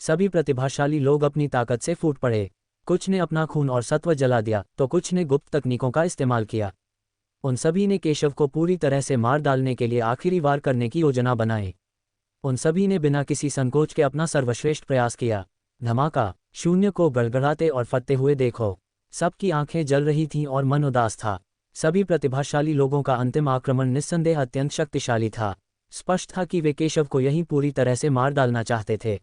सभी प्रतिभाशाली लोग अपनी ताकत से फूट पड़े। कुछ ने अपना खून और सत्व जला दिया तो कुछ ने गुप्त तकनीकों का इस्तेमाल किया। उन सभी ने केशव को पूरी तरह से मार डालने के लिए आखिरी वार करने की योजना बनाई। उन सभी ने बिना किसी संकोच के अपना सर्वश्रेष्ठ प्रयास किया। धमाका। शून्य को गड़गड़ाते और फटते हुए देखो। सबकी आंखें जल रही थीं और मन उदास था। सभी प्रतिभाशाली लोगों का अंतिम आक्रमण निस्संदेह अत्यंत शक्तिशाली था। स्पष्ट था कि वे केशव को यहीं पूरी तरह से मार डालना चाहते थे।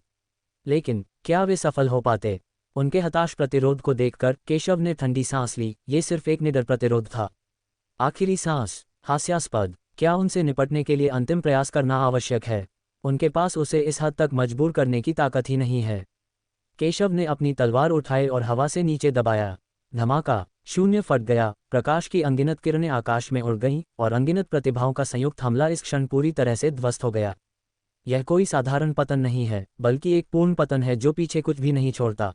लेकिन क्या वे सफल हो पाते? उनके हताश प्रतिरोध को देखकर केशव ने ठंडी सांस ली। ये सिर्फ एक निडर प्रतिरोध था। आखिरी सांस। हास्यास्पद। क्या उनसे निपटने के लिए अंतिम प्रयास करना आवश्यक है? उनके पास उसे इस हद तक मजबूर करने की ताकत ही नहीं है। केशव ने अपनी तलवार उठाई और हवा से नीचे दबाया। धमाका। शून्य फट गया। प्रकाश की अनगिनत किरणें आकाश में उड़ गईं और अनगिनत प्रतिभाओं का संयुक्त हमला इस क्षण पूरी तरह से ध्वस्त हो गया। यह कोई साधारण पतन नहीं है, बल्कि एक पूर्ण पतन है जो पीछे कुछ भी नहीं छोड़ता।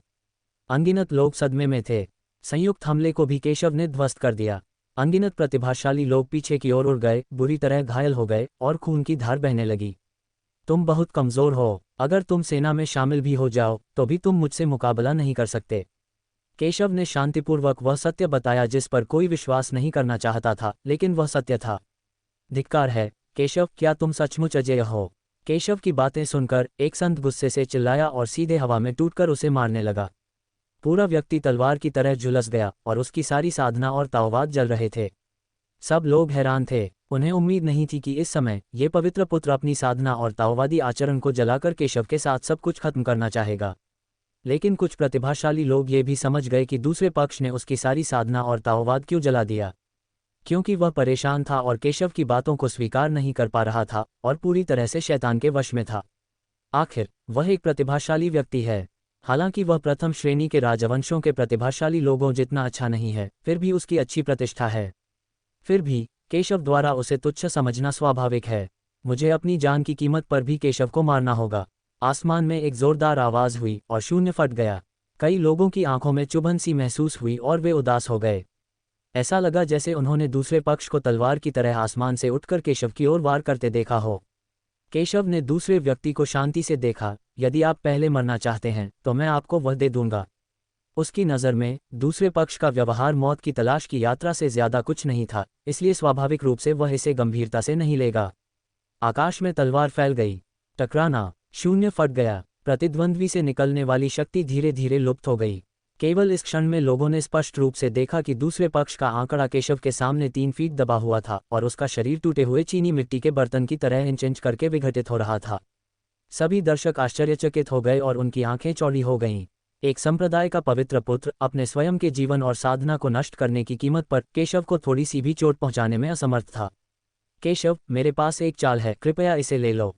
अनगिनत लोग सदमे में थे। संयुक्त हमले को भी केशव ने ध्वस्त कर दिया। अनगिनत प्रतिभाशाली लोग पीछे की ओर उड़ गए, बुरी तरह घायल हो गए और खून की धार बहने लगी। तुम बहुत कमजोर हो। अगर तुम सेना में शामिल भी हो जाओ तो भी तुम मुझसे मुकाबला नहीं कर सकते। केशव ने शांतिपूर्वक वह सत्य बताया जिस पर कोई विश्वास नहीं करना चाहता था, लेकिन वह सत्य था। धिक्कार है केशव, क्या तुम सचमुच अजेय हो? केशव की बातें सुनकर एक संत गुस्से से चिल्लाया और सीधे हवा में टूटकर उसे मारने लगा। पूरा व्यक्ति तलवार की तरह झुलस गया और उसकी सारी साधना और ताओवाद जल रहे थे। सब लोग हैरान थे। उन्हें उम्मीद नहीं थी कि इस समय ये पवित्र पुत्र अपनी साधना और ताओवादी आचरण को जलाकर केशव के साथ सब कुछ खत्म करना चाहेगा। लेकिन कुछ प्रतिभाशाली लोग ये भी समझ गए कि दूसरे पक्ष ने उसकी सारी साधना और ताओवाद क्यों जला दिया, क्योंकि वह परेशान था और केशव की बातों को स्वीकार नहीं कर पा रहा था और पूरी तरह से शैतान के वश में था। आखिर वह एक प्रतिभाशाली व्यक्ति है। हालांकि वह प्रथम श्रेणी के राजवंशों के प्रतिभाशाली लोगों जितना अच्छा नहीं है, फिर भी उसकी अच्छी प्रतिष्ठा है। फिर भी केशव द्वारा उसे तुच्छ समझना स्वाभाविक है। मुझे अपनी जान की कीमत पर भी केशव को मारना होगा। आसमान में एक जोरदार आवाज हुई और शून्य फट गया। कई लोगों की आंखों में चुभन सी महसूस हुई और वे उदास हो गए। ऐसा लगा जैसे उन्होंने दूसरे पक्ष को तलवार की तरह आसमान से उठकर केशव की ओर वार करते देखा हो। केशव ने दूसरे व्यक्ति को शांति से देखा। यदि आप पहले मरना चाहते हैं तो मैं आपको वह दे दूंगा। उसकी नज़र में दूसरे पक्ष का व्यवहार मौत की तलाश की यात्रा से ज्यादा कुछ नहीं था, इसलिए स्वाभाविक रूप से वह इसे गंभीरता से नहीं लेगा। आकाश में तलवार फैल गई। टकराना। शून्य फट गया। प्रतिद्वंद्वी से निकलने वाली शक्ति धीरे धीरे लुप्त हो गई। केवल इस क्षण में लोगों ने स्पष्ट रूप से देखा कि दूसरे पक्ष का आंकड़ा केशव के सामने 3 फीट दबा हुआ था और उसका शरीर टूटे हुए चीनी मिट्टी के बर्तन की तरह इंच इंच करके विघटित हो रहा था। सभी दर्शक आश्चर्यचकित हो गए और उनकी आंखें चौड़ी हो गईं। एक संप्रदाय का पवित्र पुत्र अपने स्वयं के जीवन और साधना को नष्ट करने की कीमत पर केशव को थोड़ी सी भी चोट पहुंचाने में असमर्थ था। केशव, मेरे पास एक चाल है, कृपया इसे ले लो।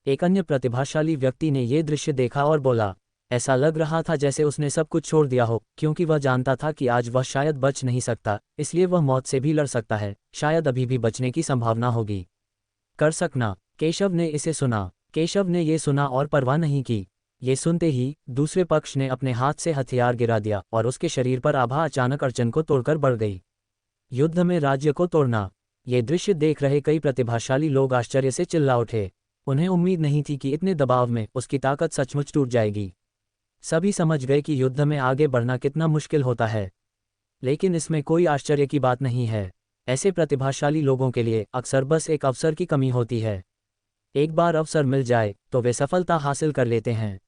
एक अन्य प्रतिभाशाली व्यक्ति ने यह दृश्य देखा और बोला। ऐसा लग रहा था जैसे उसने सब कुछ छोड़ दिया हो, क्योंकि वह जानता था कि आज वह शायद बच नहीं सकता, इसलिए वह मौत से भी लड़ सकता है। शायद अभी भी बचने की संभावना होगी। कर सकना। केशव ने इसे सुना। केशव ने ये सुना और परवाह नहीं की। ये सुनते ही दूसरे पक्ष ने अपने हाथ से हथियार गिरा दिया और उसके शरीर पर आभा अचानक अड़चन को तोड़कर बढ़ गई। युद्ध में राज्य को तोड़ना। ये दृश्य देख रहे कई प्रतिभाशाली लोग आश्चर्य से चिल्ला उठे। उन्हें उम्मीद नहीं थी कि इतने दबाव में उसकी ताकत सचमुच टूट जाएगी। सभी समझ गए कि युद्ध में आगे बढ़ना कितना मुश्किल होता है। लेकिन इसमें कोई आश्चर्य की बात नहीं है। ऐसे प्रतिभाशाली लोगों के लिए अक्सर बस एक अवसर की कमी होती है। एक बार अवसर मिल जाए तो वे सफलता हासिल कर लेते हैं।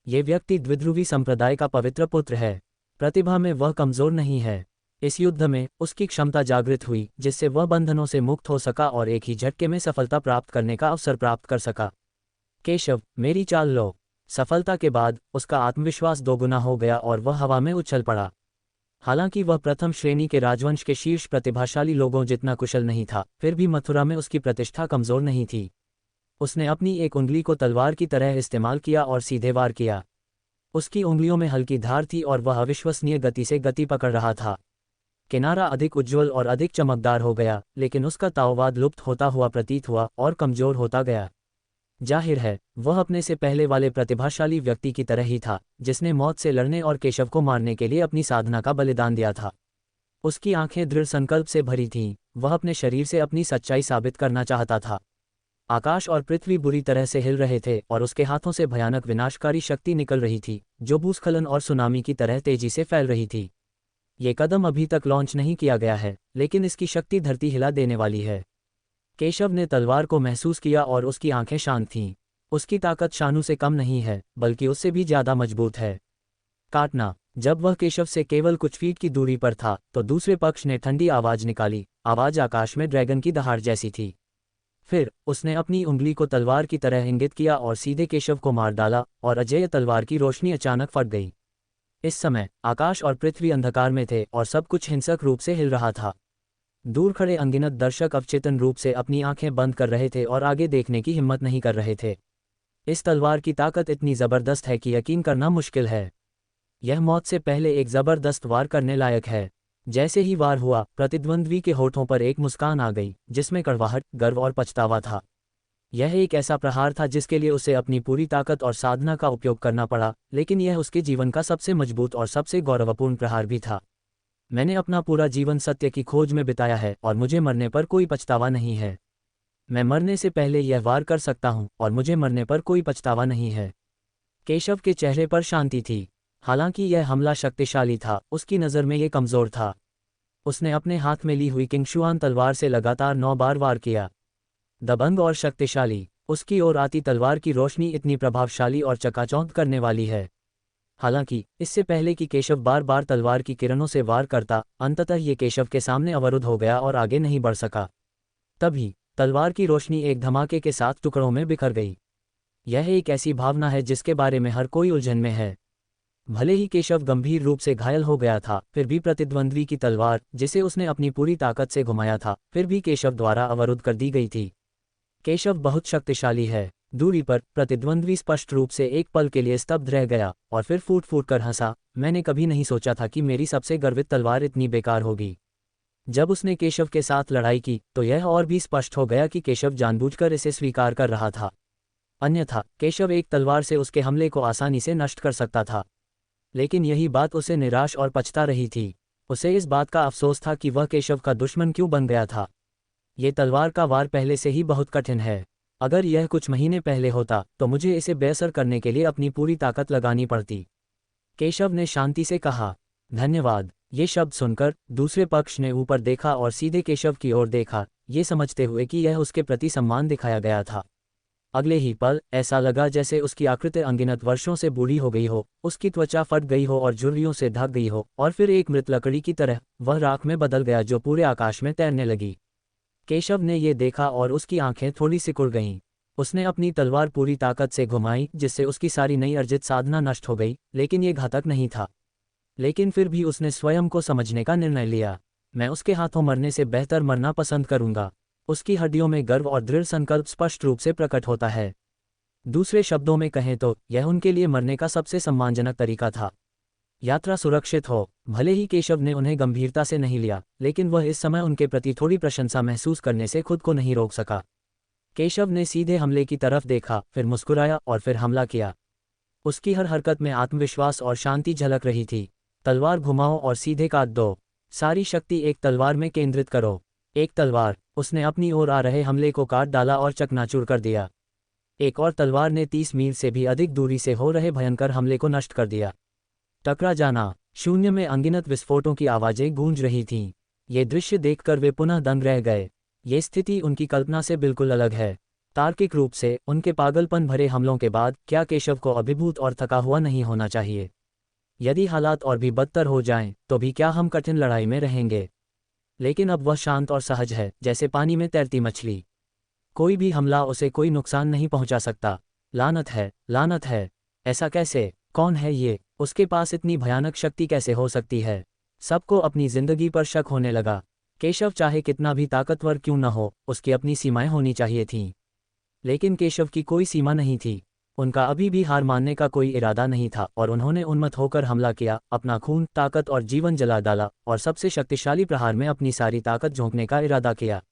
ये व्यक्ति द्विध्रुवी संप्रदाय का पवित्र पुत्र है। प्रतिभा में वह कमजोर नहीं है। इस युद्ध में उसकी क्षमता जागृत हुई, जिससे वह बंधनों से मुक्त हो सका और एक ही झटके में सफलता प्राप्त करने का अवसर प्राप्त कर सका। केशव, मेरी चाल लो। सफलता के बाद उसका आत्मविश्वास दोगुना हो गया और वह हवा में उछल पड़ा। हालांकि वह प्रथम श्रेणी के राजवंश के शीर्ष प्रतिभाशाली लोगों जितना कुशल नहीं था, फिर भी मथुरा में उसकी प्रतिष्ठा कमजोर नहीं थी। उसने अपनी एक उंगली को तलवार की तरह इस्तेमाल किया और सीधे वार किया। उसकी उंगलियों में हल्की धार थी और वह अविश्वसनीय गति से गति पकड़ रहा था। किनारा अधिक उज्ज्वल और अधिक चमकदार हो गया, लेकिन उसका ताओवाद लुप्त होता हुआ प्रतीत हुआ और कमजोर होता गया। जाहिर है वह अपने से पहले वाले प्रतिभाशाली व्यक्ति की तरह ही था, जिसने मौत से लड़ने और केशव को मारने के लिए अपनी साधना का बलिदान दिया था। उसकी आंखें दृढ़ संकल्प से भरी थीं। वह अपने शरीर से अपनी सच्चाई साबित करना चाहता था। आकाश और पृथ्वी बुरी तरह से हिल रहे थे और उसके हाथों से भयानक विनाशकारी शक्ति निकल रही थी, जो भूस्खलन और सुनामी की तरह तेजी से फैल रही थी। ये कदम अभी तक लॉन्च नहीं किया गया है, लेकिन इसकी शक्ति धरती हिला देने वाली है। केशव ने तलवार को महसूस किया और उसकी आंखें शांत थीं। उसकी ताकत शानू से कम नहीं है, बल्कि उससे भी ज्यादा मजबूत है। काटना। जब वह केशव से केवल कुछ फीट की दूरी पर था, तो दूसरे पक्ष ने ठंडी आवाज निकाली। आवाज आकाश में ड्रैगन की दहाड़ जैसी थी। फिर उसने अपनी उंगली को तलवार की तरह इंगित किया और सीधे केशव को मार डाला, और अजेय तलवार की रोशनी अचानक फट गई। इस समय आकाश और पृथ्वी अंधकार में थे और सब कुछ हिंसक रूप से हिल रहा था। दूर खड़े अनगिनत दर्शक अवचेतन रूप से अपनी आंखें बंद कर रहे थे और आगे देखने की हिम्मत नहीं कर रहे थे। इस तलवार की ताकत इतनी जबरदस्त है कि यकीन करना मुश्किल है। यह मौत से पहले एक जबरदस्त वार करने लायक है। जैसे ही वार हुआ, प्रतिद्वंद्वी के होठों पर एक मुस्कान आ गई, जिसमें कड़वाहट, गर्व और पछतावा था। यह एक ऐसा प्रहार था जिसके लिए उसे अपनी पूरी ताकत और साधना का उपयोग करना पड़ा, लेकिन यह उसके जीवन का सबसे मजबूत और सबसे गौरवपूर्ण प्रहार भी था। मैंने अपना पूरा जीवन सत्य की खोज में बिताया है और मुझे मरने पर कोई पछतावा नहीं है। मैं मरने से पहले यह वार कर सकता हूं और मुझे मरने पर कोई पछतावा नहीं है। केशव के चेहरे पर शांति थी। हालांकि यह हमला शक्तिशाली था, उसकी नज़र में यह कमज़ोर था। उसने अपने हाथ में ली हुई किंगशुआन तलवार से लगातार 9 बार वार किया। दबंग और शक्तिशाली, उसकी ओर आती तलवार की रोशनी इतनी प्रभावशाली और चकाचौंध करने वाली है। हालांकि इससे पहले कि केशव बार बार तलवार की किरणों से वार करता, अंततः ये केशव के सामने अवरुद्ध हो गया और आगे नहीं बढ़ सका। तभी तलवार की रोशनी एक धमाके के साथ टुकड़ों में बिखर गई। यह एक ऐसी भावना है जिसके बारे में हर कोई उलझन में है। भले ही केशव गंभीर रूप से घायल हो गया था, फिर भी प्रतिद्वंद्वी की तलवार, जिसे उसने अपनी पूरी ताकत से घुमाया था, फिर भी केशव द्वारा अवरुद्ध कर दी गई थी। केशव बहुत शक्तिशाली है। दूरी पर प्रतिद्वंद्वी स्पष्ट रूप से एक पल के लिए स्तब्ध रह गया और फिर फूट फूट कर हंसा। मैंने कभी नहीं सोचा था कि मेरी सबसे गर्वित तलवार इतनी बेकार होगी। जब उसने केशव के साथ लड़ाई की, तो यह और भी स्पष्ट हो गया कि केशव जानबूझकर इसे स्वीकार कर रहा था। अन्यथा केशव एक तलवार से उसके हमले को आसानी से नष्ट कर सकता था। लेकिन यही बात उसे निराश और पछता रही थी। उसे इस बात का अफसोस था कि वह केशव का दुश्मन क्यों बन गया था। ये तलवार का वार पहले से ही बहुत कठिन है। अगर यह कुछ महीने पहले होता, तो मुझे इसे बेअसर करने के लिए अपनी पूरी ताकत लगानी पड़ती। केशव ने शांति से कहा। धन्यवाद। ये शब्द सुनकर दूसरे पक्ष ने ऊपर देखा और सीधे केशव की ओर देखा, ये समझते हुए कि यह उसके प्रति सम्मान दिखाया गया था। अगले ही पल ऐसा लगा जैसे उसकी आकृति अनगिनत वर्षों से बूढ़ी हो गई हो, उसकी त्वचा फट गई हो और झुर्रियों से ढक गई हो, और फिर एक मृत लकड़ी की तरह वह राख में बदल गया जो पूरे आकाश में तैरने लगी। केशव ने ये देखा और उसकी आंखें थोड़ी सिकुड़ गईं। उसने अपनी तलवार पूरी ताकत से घुमाई, जिससे उसकी सारी नई अर्जित साधना नष्ट हो गई, लेकिन ये घातक नहीं था। लेकिन फिर भी उसने स्वयं को समझने का निर्णय लिया। मैं उसके हाथों मरने से बेहतर मरना पसंद करूंगा। उसकी हड्डियों में गर्व और दृढ़ संकल्प स्पष्ट रूप से प्रकट होता है। दूसरे शब्दों में कहें तो यह उनके लिए मरने का सबसे सम्मानजनक तरीका था। यात्रा सुरक्षित हो। भले ही केशव ने उन्हें गंभीरता से नहीं लिया, लेकिन वह इस समय उनके प्रति थोड़ी प्रशंसा महसूस करने से खुद को नहीं रोक सका। केशव ने सीधे हमले की तरफ देखा, फिर मुस्कुराया और फिर हमला किया। उसकी हर हरकत में आत्मविश्वास और शांति झलक रही थी। तलवार घुमाओ और सीधे काट दो। सारी शक्ति एक तलवार में केंद्रित करो। एक तलवार। उसने अपनी ओर आ रहे हमले को काट डाला और चकनाचूर कर दिया। एक और तलवार ने 30 मील से भी अधिक दूरी से हो रहे भयंकर हमले को नष्ट कर दिया। टकरा जाना। शून्य में अनगिनत विस्फोटों की आवाजें गूंज रही थीं। ये दृश्य देखकर वे पुनः दंग रह गए। ये स्थिति उनकी कल्पना से बिल्कुल अलग है। तार्किक रूप से उनके पागलपन भरे हमलों के बाद क्या केशव को अभिभूत और थका हुआ नहीं होना चाहिए? यदि हालात और भी बदतर हो जाएं, तो भी क्या हम कठिन लड़ाई में रहेंगे? लेकिन अब वह शांत और सहज है, जैसे पानी में तैरती मछली। कोई भी हमला उसे कोई नुकसान नहीं पहुंचा सकता। लानत है, लानत है। ऐसा कैसे? कौन है ये? उसके पास इतनी भयानक शक्ति कैसे हो सकती है? सबको अपनी जिंदगी पर शक होने लगा। केशव चाहे कितना भी ताकतवर क्यों न हो, उसकी अपनी सीमाएं होनी चाहिए थीं। लेकिन केशव की कोई सीमा नहीं थी। उनका अभी भी हार मानने का कोई इरादा नहीं था और उन्होंने उन्मत्त होकर हमला किया, अपना खून, ताकत और जीवन जला डाला और सबसे शक्तिशाली प्रहार में अपनी सारी ताकत झोंकने का इरादा किया।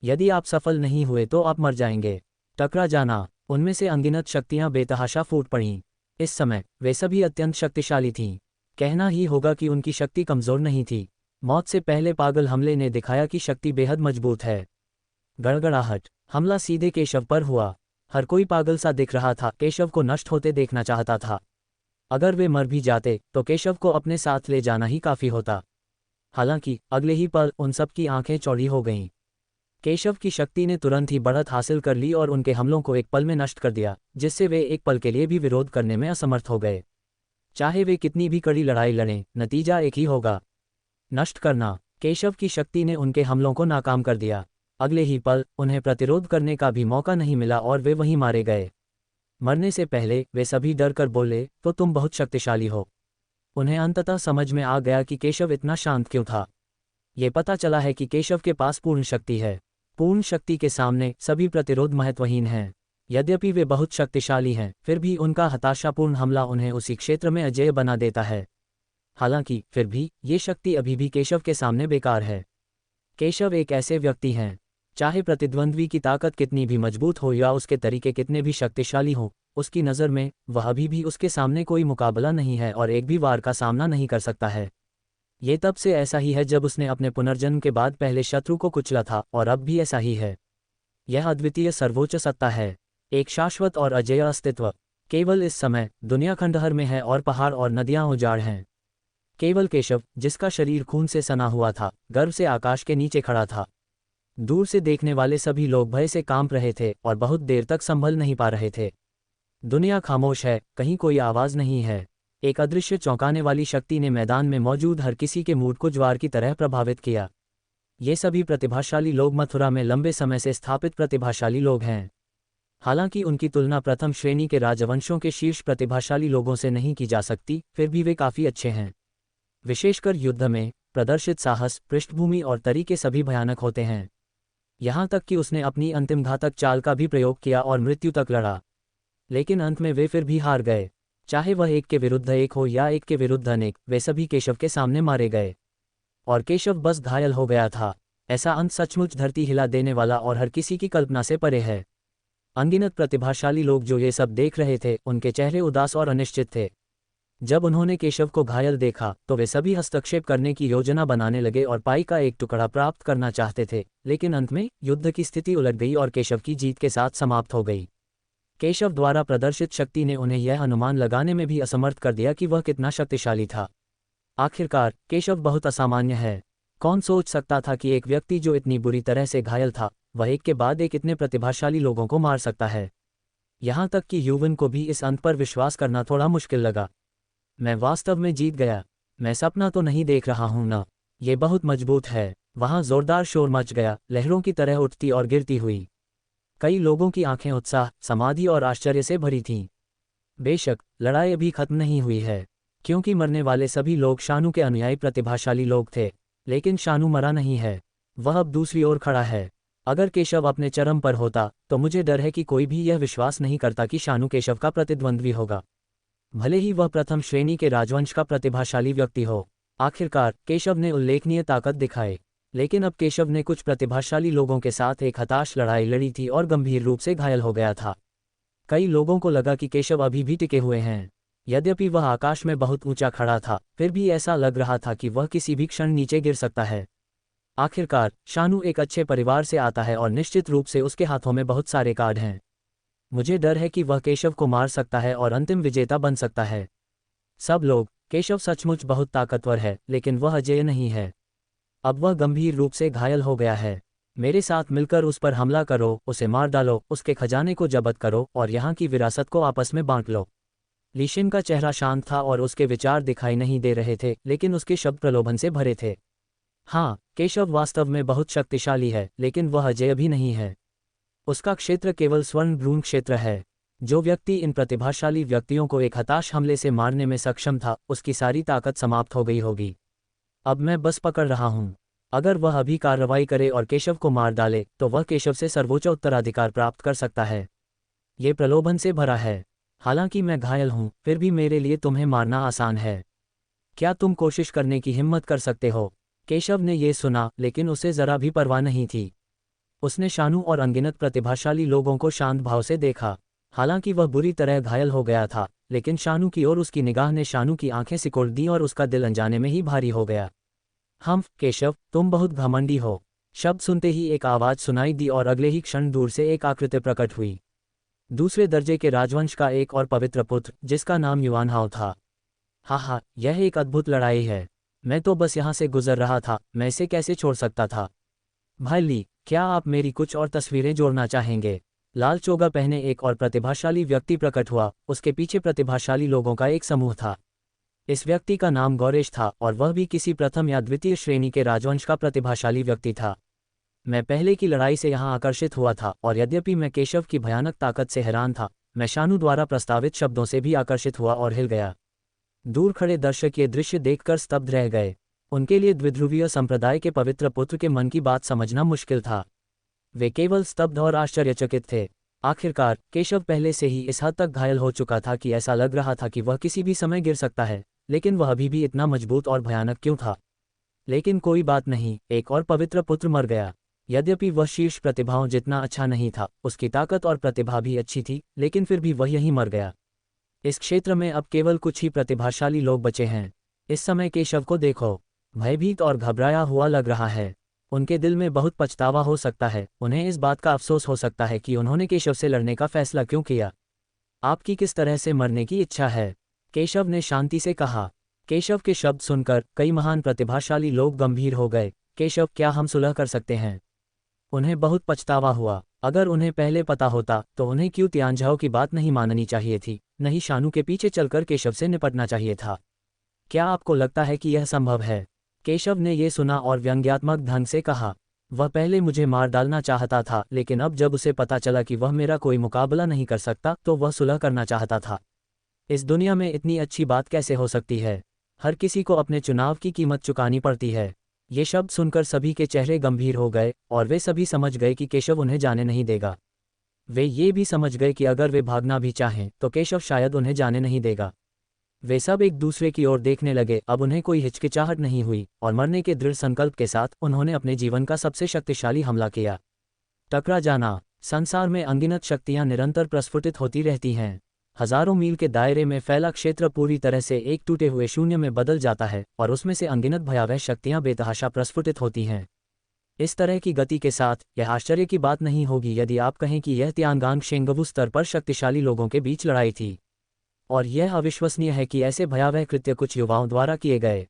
यदि आप सफल नहीं हुए तो आप मर जाएंगे। टकरा जाना। उनमें से अनगिनत शक्तियां बेतहाशा फूट पड़ीं। इस समय वे सभी अत्यंत शक्तिशाली थीं। कहना ही होगा कि उनकी शक्ति कमजोर नहीं थी। मौत से पहले पागल हमले ने दिखाया कि शक्ति बेहद मजबूत है। गड़गड़ाहट। हमला सीधे केशव पर हुआ। हर कोई पागल सा दिख रहा था, केशव को नष्ट होते देखना चाहता था। अगर वे मर भी जाते तो केशव को अपने साथ ले जाना ही काफ़ी होता। हालांकि अगले ही पल उन सब की आंखें चौड़ी हो गईं। केशव की शक्ति ने तुरंत ही बढ़त हासिल कर ली और उनके हमलों को एक पल में नष्ट कर दिया, जिससे वे एक पल के लिए भी विरोध करने में असमर्थ हो गए। चाहे वे कितनी भी कड़ी लड़ाई लड़ें, नतीजा एक ही होगा, नष्ट करना। केशव की शक्ति ने उनके हमलों को नाकाम कर दिया। अगले ही पल उन्हें प्रतिरोध करने का भी मौका नहीं मिला और वे वहीं मारे गए। मरने से पहले वे सभी डर कर बोले, तो तुम बहुत शक्तिशाली हो। उन्हें अंततः समझ में आ गया कि केशव इतना शांत क्यों था। ये पता चला है कि केशव के पास पूर्ण शक्ति है। पूर्ण शक्ति के सामने सभी प्रतिरोध महत्वहीन हैं। यद्यपि वे बहुत शक्तिशाली हैं, फिर भी उनका हताशापूर्ण हमला उन्हें उसी क्षेत्र में अजेय बना देता है। हालांकि फिर भी ये शक्ति अभी भी केशव के सामने बेकार है। केशव एक ऐसे व्यक्ति हैं, चाहे प्रतिद्वंद्वी की ताकत कितनी भी मजबूत हो या उसके तरीके कितने भी शक्तिशाली हों, उसकी नज़र में वह अभी भी उसके सामने कोई मुकाबला नहीं है और एक भी वार का सामना नहीं कर सकता है। ये तब से ऐसा ही है जब उसने अपने पुनर्जन्म के बाद पहले शत्रु को कुचला था, और अब भी ऐसा ही है। यह अद्वितीय सर्वोच्च सत्ता है, एक शाश्वत और अजेय अस्तित्व। केवल इस समय दुनिया खंडहर में है और पहाड़ और नदियां उजाड़ हैं। केवल केशव, जिसका शरीर खून से सना हुआ था, गर्व से आकाश के नीचे खड़ा था। दूर से देखने वाले सभी लोग भय से कांप रहे थे और बहुत देर तक संभल नहीं पा रहे थे। दुनिया खामोश है, कहीं कोई आवाज़ नहीं है। एक अदृश्य चौंकाने वाली शक्ति ने मैदान में मौजूद हर किसी के मूड को ज्वार की तरह प्रभावित किया। ये सभी प्रतिभाशाली लोग मथुरा में लंबे समय से स्थापित प्रतिभाशाली लोग हैं। हालांकि उनकी तुलना प्रथम श्रेणी के राजवंशों के शीर्ष प्रतिभाशाली लोगों से नहीं की जा सकती, फिर भी वे काफ़ी अच्छे हैं। विशेषकर युद्ध में प्रदर्शित साहस, पृष्ठभूमि और तरीके सभी भयानक होते हैं। यहाँ तक कि उसने अपनी अंतिम घातक चाल का भी प्रयोग किया और मृत्यु तक लड़ा, लेकिन अंत में वे फिर भी हार गए। चाहे वह एक के विरुद्ध एक हो या एक के विरुद्ध अनेक, वे सभी केशव के सामने मारे गए और केशव बस घायल हो गया था। ऐसा अंत सचमुच धरती हिला देने वाला और हर किसी की कल्पना से परे है। अनगिनत प्रतिभाशाली लोग जो ये सब देख रहे थे, उनके चेहरे उदास और अनिश्चित थे। जब उन्होंने केशव को घायल देखा तो वे सभी हस्तक्षेप करने की योजना बनाने लगे और पाई का एक टुकड़ा प्राप्त करना चाहते थे, लेकिन अंत में युद्ध की स्थिति उलट गई और केशव की जीत के साथ समाप्त हो गई। केशव द्वारा प्रदर्शित शक्ति ने उन्हें यह अनुमान लगाने में भी असमर्थ कर दिया कि वह कितना शक्तिशाली था। आखिरकार केशव बहुत असामान्य है। कौन सोच सकता था कि एक व्यक्ति जो इतनी बुरी तरह से घायल था, वह एक के बाद एक इतने प्रतिभाशाली लोगों को मार सकता है। यहाँ तक कि युवन को भी इस अंत पर विश्वास करना थोड़ा मुश्किल लगा। मैं वास्तव में जीत गया। मैं सपना तो नहीं देख रहा हूं ना। ये बहुत मजबूत है। वहां जोरदार शोर मच गया, लहरों की तरह उठती और गिरती हुई। कई लोगों की आंखें उत्साह, समाधि और आश्चर्य से भरी थीं। बेशक लड़ाई अभी खत्म नहीं हुई है, क्योंकि मरने वाले सभी लोग शानू के अनुयायी प्रतिभाशाली लोग थे, लेकिन शानू मरा नहीं है। वह अब दूसरी ओर खड़ा है। अगर केशव अपने चरम पर होता तो मुझे डर है कि कोई भी यह विश्वास नहीं करता कि शानू केशव का प्रतिद्वंद्वी होगा, भले ही वह प्रथम श्रेणी के राजवंश का प्रतिभाशाली व्यक्ति हो। आखिरकार केशव ने उल्लेखनीय ताकत दिखाई, लेकिन अब केशव ने कुछ प्रतिभाशाली लोगों के साथ एक हताश लड़ाई लड़ी थी और गंभीर रूप से घायल हो गया था। कई लोगों को लगा कि केशव अभी भी टिके हुए हैं। यद्यपि वह आकाश में बहुत ऊंचा खड़ा था, फिर भी ऐसा लग रहा था कि वह किसी भी क्षण नीचे गिर सकता है। आखिरकार शानू एक अच्छे परिवार से आता है और निश्चित रूप से उसके हाथों में बहुत सारे कार्ड हैं। मुझे डर है कि वह केशव को मार सकता है और अंतिम विजेता बन सकता है। सब लोग, केशव सचमुच बहुत ताकतवर है, लेकिन वह अजेय नहीं है। अब वह गंभीर रूप से घायल हो गया है। मेरे साथ मिलकर उस पर हमला करो, उसे मार डालो, उसके खजाने को जब्त करो और यहाँ की विरासत को आपस में बांट लो। लीशिन का चेहरा शांत था और उसके विचार दिखाई नहीं दे रहे थे, लेकिन उसके शब्द प्रलोभन से भरे थे। हाँ, केशव वास्तव में बहुत शक्तिशाली है, लेकिन वह अजेय भी नहीं है। उसका क्षेत्र केवल स्वर्ण भ्रूण क्षेत्र है। जो व्यक्ति इन प्रतिभाशाली व्यक्तियों को एक हताश हमले से मारने में सक्षम था, उसकी सारी ताकत समाप्त हो गई होगी। अब मैं बस पकड़ रहा हूँ। अगर वह अभी कार्रवाई करे और केशव को मार डाले तो वह केशव से सर्वोच्च उत्तराधिकार प्राप्त कर सकता है। ये प्रलोभन से भरा है। हालांकि मैं घायल हूँ, फिर भी मेरे लिए तुम्हें मारना आसान है। क्या तुम कोशिश करने की हिम्मत कर सकते हो? केशव ने ये सुना, लेकिन उसे जरा भी परवाह नहीं थी। उसने शानू और अनगिनत प्रतिभाशाली लोगों को शांत भाव से देखा। हालांकि वह बुरी तरह घायल हो गया था, लेकिन शानू की ओर उसकी निगाह ने शानू की आंखें सिकोड़ दी और उसका दिल अनजाने में ही भारी हो गया। केशव, तुम बहुत घमंडी हो। शब्द सुनते ही एक आवाज़ सुनाई दी और अगले ही क्षण दूर से एक आकृति प्रकट हुई। दूसरे दर्जे के राजवंश का एक और पवित्र पुत्र, जिसका नाम युआन हाओ था। हाँ, यह एक अद्भुत लड़ाई है। मैं तो बस यहाँ से गुजर रहा था, मैं इसे कैसे छोड़ सकता था। भाई ली, क्या आप मेरी कुछ और तस्वीरें जोड़ना चाहेंगे? लाल चोगा पहने एक और प्रतिभाशाली व्यक्ति प्रकट हुआ। उसके पीछे प्रतिभाशाली लोगों का एक समूह था। इस व्यक्ति का नाम गौरेश था और वह भी किसी प्रथम या द्वितीय श्रेणी के राजवंश का प्रतिभाशाली व्यक्ति था। मैं पहले की लड़ाई से यहाँ आकर्षित हुआ था और यद्यपि मैं केशव की भयानक ताकत से हैरान था, मैं शानु द्वारा प्रस्तावित शब्दों से भी आकर्षित हुआ और हिल गया। दूर खड़े दर्शक ये दृश्य देखकर स्तब्ध रह गए। उनके लिए द्विध्रुवीय संप्रदाय के पवित्र पुत्र के मन की बात समझना मुश्किल था। वे केवल स्तब्ध और आश्चर्यचकित थे। आखिरकार केशव पहले से ही इस हद तक घायल हो चुका था कि ऐसा लग रहा था कि वह किसी भी समय गिर सकता है, लेकिन वह अभी भी इतना मजबूत और भयानक क्यों था? लेकिन कोई बात नहीं, एक और पवित्र पुत्र मर गया। यद्यपि वह शीर्ष प्रतिभाओं जितना अच्छा नहीं था, उसकी ताकत और प्रतिभा भी अच्छी थी, लेकिन फिर भी वह यहीं मर गया। इस क्षेत्र में अब केवल कुछ ही प्रतिभाशाली लोग बचे हैं। इस समय केशव को देखो, भयभीत और घबराया हुआ लग रहा है। उनके दिल में बहुत पछतावा हो सकता है। उन्हें इस बात का अफसोस हो सकता है कि उन्होंने केशव से लड़ने का फैसला क्यों किया। आपकी किस तरह से मरने की इच्छा है? केशव ने शांति से कहा। केशव के शब्द सुनकर कई महान प्रतिभाशाली लोग गंभीर हो गए। केशव, क्या हम सुलह कर सकते हैं? उन्हें बहुत पछतावा हुआ। अगर उन्हें पहले पता होता तो उन्हें क्यों तियांझाओ की बात नहीं माननी चाहिए थी, नहीं शानु के पीछे चलकर केशव से निपटना चाहिए था। क्या आपको लगता है कि यह संभव है? केशव ने यह सुना और व्यंग्यात्मक ढंग से कहा, वह पहले मुझे मार डालना चाहता था, लेकिन अब जब उसे पता चला कि वह मेरा कोई मुकाबला नहीं कर सकता तो वह सुलह करना चाहता था। इस दुनिया में इतनी अच्छी बात कैसे हो सकती है? हर किसी को अपने चुनाव की कीमत चुकानी पड़ती है। ये शब्द सुनकर सभी के चेहरे गंभीर हो गए और वे सभी समझ गए कि केशव उन्हें जाने नहीं देगा। वे ये भी समझ गए कि अगर वे भागना भी चाहें तो केशव शायद उन्हें जाने नहीं देगा। वे सब एक दूसरे की ओर देखने लगे। अब उन्हें कोई हिचकिचाहट नहीं हुई और मरने के दृढ़ संकल्प के साथ उन्होंने अपने जीवन का सबसे शक्तिशाली हमला किया। टकरा जाना। संसार में अनगिनत शक्तियां निरंतर प्रस्फुटित होती रहती हैं। हजारों मील के दायरे में फैला क्षेत्र पूरी तरह से एक टूटे हुए शून्य में बदल जाता है और उसमें से अनगिनत भयावह शक्तियां बेतहाशा प्रस्फुटित होती हैं। इस तरह की गति के साथ यह आश्चर्य की बात नहीं होगी यदि आप कहें कि यह तियानगांग शेंगवू स्तर पर शक्तिशाली लोगों के बीच लड़ाई थी। और यह अविश्वसनीय है कि ऐसे भयावह कृत्य कुछ युवाओं द्वारा किए गए।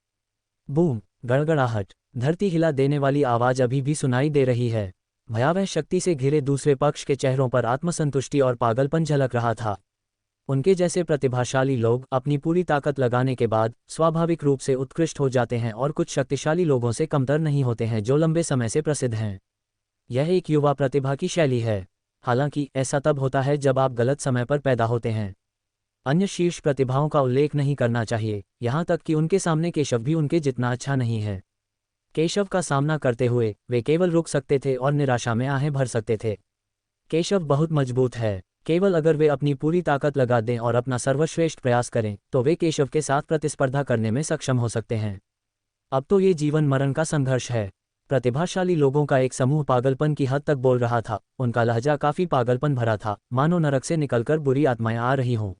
बूम, गड़गड़ाहट, धरती हिला देने वाली आवाज अभी भी सुनाई दे रही है। भयावह शक्ति से घिरे दूसरे पक्ष के चेहरों पर आत्मसंतुष्टि और पागलपन झलक रहा था। उनके जैसे प्रतिभाशाली लोग अपनी पूरी ताकत लगाने के बाद स्वाभाविक रूप से उत्कृष्ट हो जाते हैं और कुछ शक्तिशाली लोगों से कमतर नहीं होते हैं जो लंबे समय से प्रसिद्ध हैं। यह एक युवा प्रतिभा की शैली है। हालांकि ऐसा तब होता है जब आप गलत समय पर पैदा होते हैं। अन्य शीर्ष प्रतिभाओं का उल्लेख नहीं करना चाहिए, यहाँ तक कि उनके सामने केशव भी उनके जितना अच्छा नहीं है। केशव का सामना करते हुए वे केवल रुक सकते थे और निराशा में आहें भर सकते थे। केशव बहुत मजबूत है। केवल अगर वे अपनी पूरी ताकत लगा दें और अपना सर्वश्रेष्ठ प्रयास करें तो वे केशव के साथ प्रतिस्पर्धा करने में सक्षम हो सकते हैं। अब तो ये जीवन मरण का संघर्ष है। प्रतिभाशाली लोगों का एक समूह पागलपन की हद तक बोल रहा था। उनका लहजा काफी पागलपन भरा था, मानो नरक से निकलकर बुरी आत्माएं आ रही हों।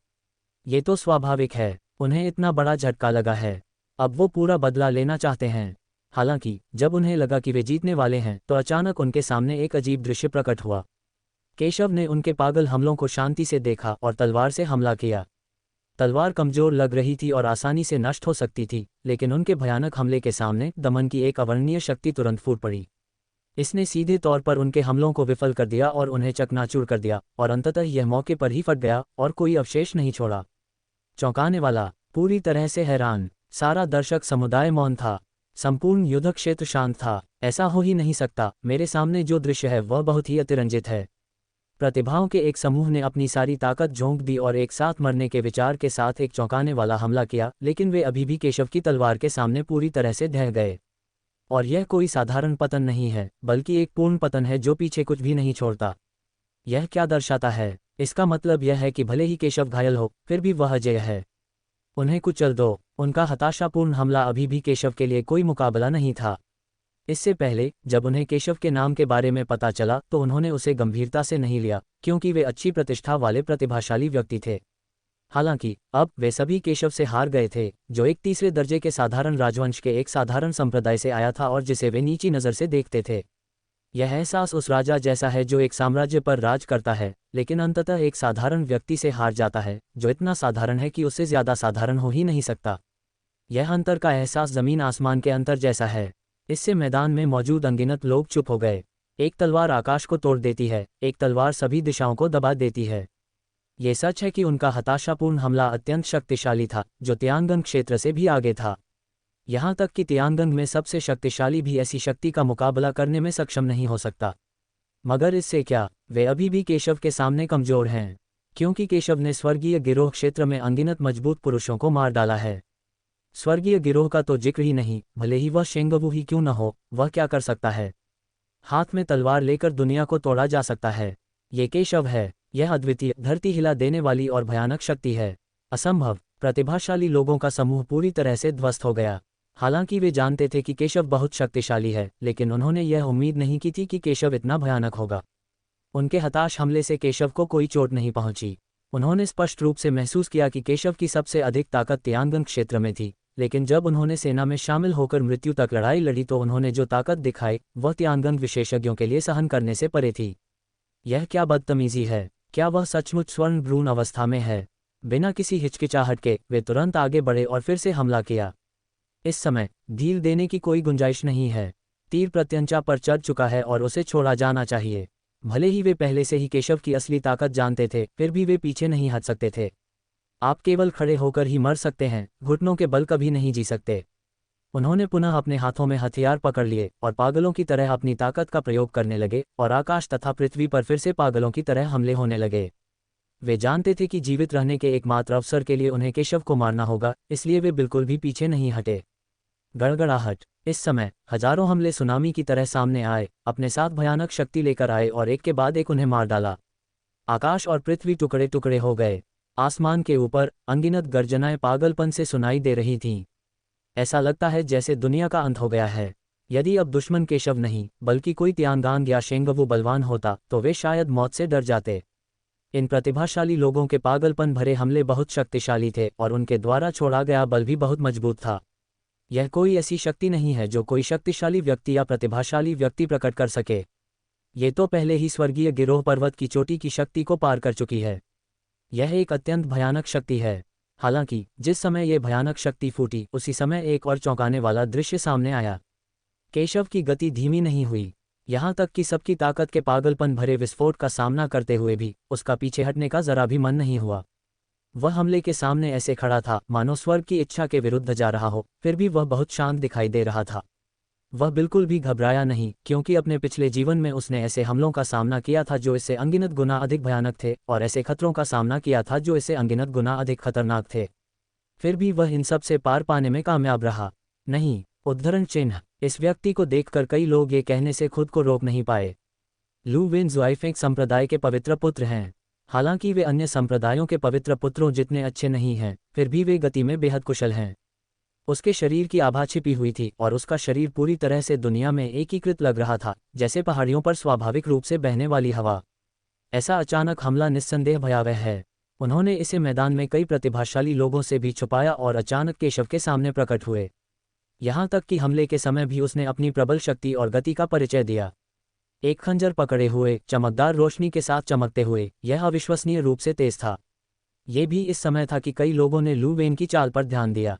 ये तो स्वाभाविक है, उन्हें इतना बड़ा झटका लगा है। अब वो पूरा बदला लेना चाहते हैं। हालांकि जब उन्हें लगा कि वे जीतने वाले हैं तो अचानक उनके सामने एक अजीब दृश्य प्रकट हुआ। केशव ने उनके पागल हमलों को शांति से देखा और तलवार से हमला किया। तलवार कमजोर लग रही थी और आसानी से नष्ट हो सकती थी, लेकिन उनके भयानक हमले के सामने दमन की एक अवर्णनीय शक्ति तुरंत फूट पड़ी। इसने सीधे तौर पर उनके हमलों को विफल कर दिया और उन्हें चकनाचूर कर दिया और अंततः यह मौके पर ही फट गया और कोई अवशेष नहीं छोड़ा। चौंकाने वाला, पूरी तरह से हैरान, सारा दर्शक समुदाय मौन था। संपूर्ण युद्ध क्षेत्र शांत था। ऐसा हो ही नहीं सकता। मेरे सामने जो दृश्य है वह बहुत ही अतिरंजित है। प्रतिभाओं के एक समूह ने अपनी सारी ताकत झोंक दी और एक साथ मरने के विचार के साथ एक चौंकाने वाला हमला किया, लेकिन वे अभी भी केशव की तलवार के सामने पूरी तरह से ढह गए। और यह कोई साधारण पतन नहीं है, बल्कि एक पूर्ण पतन है जो पीछे कुछ भी नहीं छोड़ता। यह क्या दर्शाता है? इसका मतलब यह है कि भले ही केशव घायल हो, फिर भी वह अजेय है। उन्हें कुचल दो। उनका हताशापूर्ण हमला अभी भी केशव के लिए कोई मुकाबला नहीं था। इससे पहले जब उन्हें केशव के नाम के बारे में पता चला तो उन्होंने उसे गंभीरता से नहीं लिया, क्योंकि वे अच्छी प्रतिष्ठा वाले प्रतिभाशाली व्यक्ति थे। हालांकि अब वे सभी केशव से हार गए थे, जो एक तीसरे दर्जे के साधारण राजवंश के एक साधारण संप्रदाय से आया था और जिसे वे नीची नज़र से देखते थे। यह एहसास उस राजा जैसा है जो एक साम्राज्य पर राज करता है, लेकिन अंततः एक साधारण व्यक्ति से हार जाता है, जो इतना साधारण है कि उससे ज़्यादा साधारण हो ही नहीं सकता। यह अंतर का एहसास ज़मीन आसमान के अंतर जैसा है। इससे मैदान में मौजूद अनगिनत लोग चुप हो गए। एक तलवार आकाश को तोड़ देती है, एक तलवार सभी दिशाओं को दबा देती है। ये सच है कि उनका हताशापूर्ण हमला अत्यंत शक्तिशाली था, जो तियानगन क्षेत्र से भी आगे था। यहाँ तक कि तियानगन में सबसे शक्तिशाली भी ऐसी शक्ति का मुकाबला करने में सक्षम नहीं हो सकता। मगर इससे क्या, वे अभी भी केशव के सामने कमजोर हैं, क्योंकि केशव ने स्वर्गीय गिरोह क्षेत्र में अनगिनत मजबूत पुरुषों को मार डाला है। स्वर्गीय गिरोह का तो जिक्र ही नहीं, भले ही वह शेंगवू ही क्यों न हो, वह क्या कर सकता है? हाथ में तलवार लेकर दुनिया को तोड़ा जा सकता है। ये केशव है। यह अद्वितीय, धरती हिला देने वाली और भयानक शक्ति है। असंभव। प्रतिभाशाली लोगों का समूह पूरी तरह से ध्वस्त हो गया। हालांकि वे जानते थे कि केशव बहुत शक्तिशाली है, लेकिन उन्होंने यह उम्मीद नहीं की थी कि केशव इतना भयानक होगा। उनके हताश हमले से केशव को कोई चोट नहीं पहुंची। उन्होंने स्पष्ट रूप से महसूस किया कि केशव की सबसे अधिक ताकत तियानगन क्षेत्र में थी, लेकिन जब उन्होंने सेना में शामिल होकर मृत्यु तक लड़ाई लड़ी तो उन्होंने जो ताकत दिखाई वह तियानगन विशेषज्ञों के लिए सहन करने से परे थी। यह क्या बदतमीजी है! क्या वह सचमुच स्वर्ण भ्रूण अवस्था में है? बिना किसी हिचकिचाहट के वे तुरंत आगे बढ़े और फिर से हमला किया। इस समय ढील देने की कोई गुंजाइश नहीं है। तीर प्रत्यंचा पर चढ़ चुका है और उसे छोड़ा जाना चाहिए। भले ही वे पहले से ही केशव की असली ताकत जानते थे, फिर भी वे पीछे नहीं हट सकते थे। आप केवल खड़े होकर ही मर सकते हैं, घुटनों के बल कभी नहीं जी सकते। उन्होंने पुनः अपने हाथों में हथियार पकड़ लिए और पागलों की तरह अपनी ताकत का प्रयोग करने लगे और आकाश तथा पृथ्वी पर फिर से पागलों की तरह हमले होने लगे। वे जानते थे कि जीवित रहने के एकमात्र अवसर के लिए उन्हें केशव को मारना होगा, इसलिए वे बिल्कुल भी पीछे नहीं हटे। गड़गड़ाहट। इस समय हजारों हमले सुनामी की तरह सामने आए, अपने साथ भयानक शक्ति लेकर आए और एक के बाद एक उन्हें मार डाला। आकाश और पृथ्वी टुकड़े टुकड़े हो गए। आसमान के ऊपर अनगिनत गर्जनाएं पागलपन से सुनाई दे रही थीं। ऐसा लगता है जैसे दुनिया का अंत हो गया है। यदि अब दुश्मन केशव नहीं बल्कि कोई तियानगान या शेंगवू बलवान होता तो वे शायद मौत से डर जाते। इन प्रतिभाशाली लोगों के पागलपन भरे हमले बहुत शक्तिशाली थे और उनके द्वारा छोड़ा गया बल भी बहुत मजबूत था। यह कोई ऐसी शक्ति नहीं है जो कोई शक्तिशाली व्यक्ति या प्रतिभाशाली व्यक्ति प्रकट कर सके। ये तो पहले ही स्वर्गीय गिरोह पर्वत की चोटी की शक्ति को पार कर चुकी है। यह एक अत्यंत भयानक शक्ति है। हालांकि जिस समय यह भयानक शक्ति फूटी उसी समय एक और चौंकाने वाला दृश्य सामने आया। केशव की गति धीमी नहीं हुई। यहाँ तक कि सबकी ताकत के पागलपन भरे विस्फोट का सामना करते हुए भी उसका पीछे हटने का जरा भी मन नहीं हुआ। वह हमले के सामने ऐसे खड़ा था मानो स्वर्ग की इच्छा के विरुद्ध जा रहा हो, फिर भी वह बहुत शांत दिखाई दे रहा था। वह बिल्कुल भी घबराया नहीं, क्योंकि अपने पिछले जीवन में उसने ऐसे हमलों का सामना किया था जो इससे अनगिनत गुना अधिक भयानक थे और ऐसे खतरों का सामना किया था जो इससे अनगिनत गुना अधिक खतरनाक थे। फिर भी वह इन सब से पार पाने में कामयाब रहा। नहीं, उद्धरण चिन्ह। इस व्यक्ति को देखकर कई लोग ये कहने से खुद को रोक नहीं पाए, लू वेन ज़ुआइफेंग संप्रदाय के पवित्र पुत्र हैं। हालांकि वे अन्य संप्रदायों के पवित्र पुत्रों जितने अच्छे नहीं हैं, फिर भी वे गति में बेहद कुशल हैं। उसके शरीर की आभा छिपी हुई थी और उसका शरीर पूरी तरह से दुनिया में एकीकृत लग रहा था, जैसे पहाड़ियों पर स्वाभाविक रूप से बहने वाली हवा। ऐसा अचानक हमला निस्संदेह भयावह है। उन्होंने इसे मैदान में कई प्रतिभाशाली लोगों से भी छुपाया और अचानक केशव के सामने प्रकट हुए। यहाँ तक कि हमले के समय भी उसने अपनी प्रबल शक्ति और गति का परिचय दिया। एक खंजर पकड़े हुए, चमकदार रोशनी के साथ चमकते हुए, यह अविश्वसनीय रूप से तेज था। ये भी इस समय था कि कई लोगों ने लू वेन की चाल पर ध्यान दिया।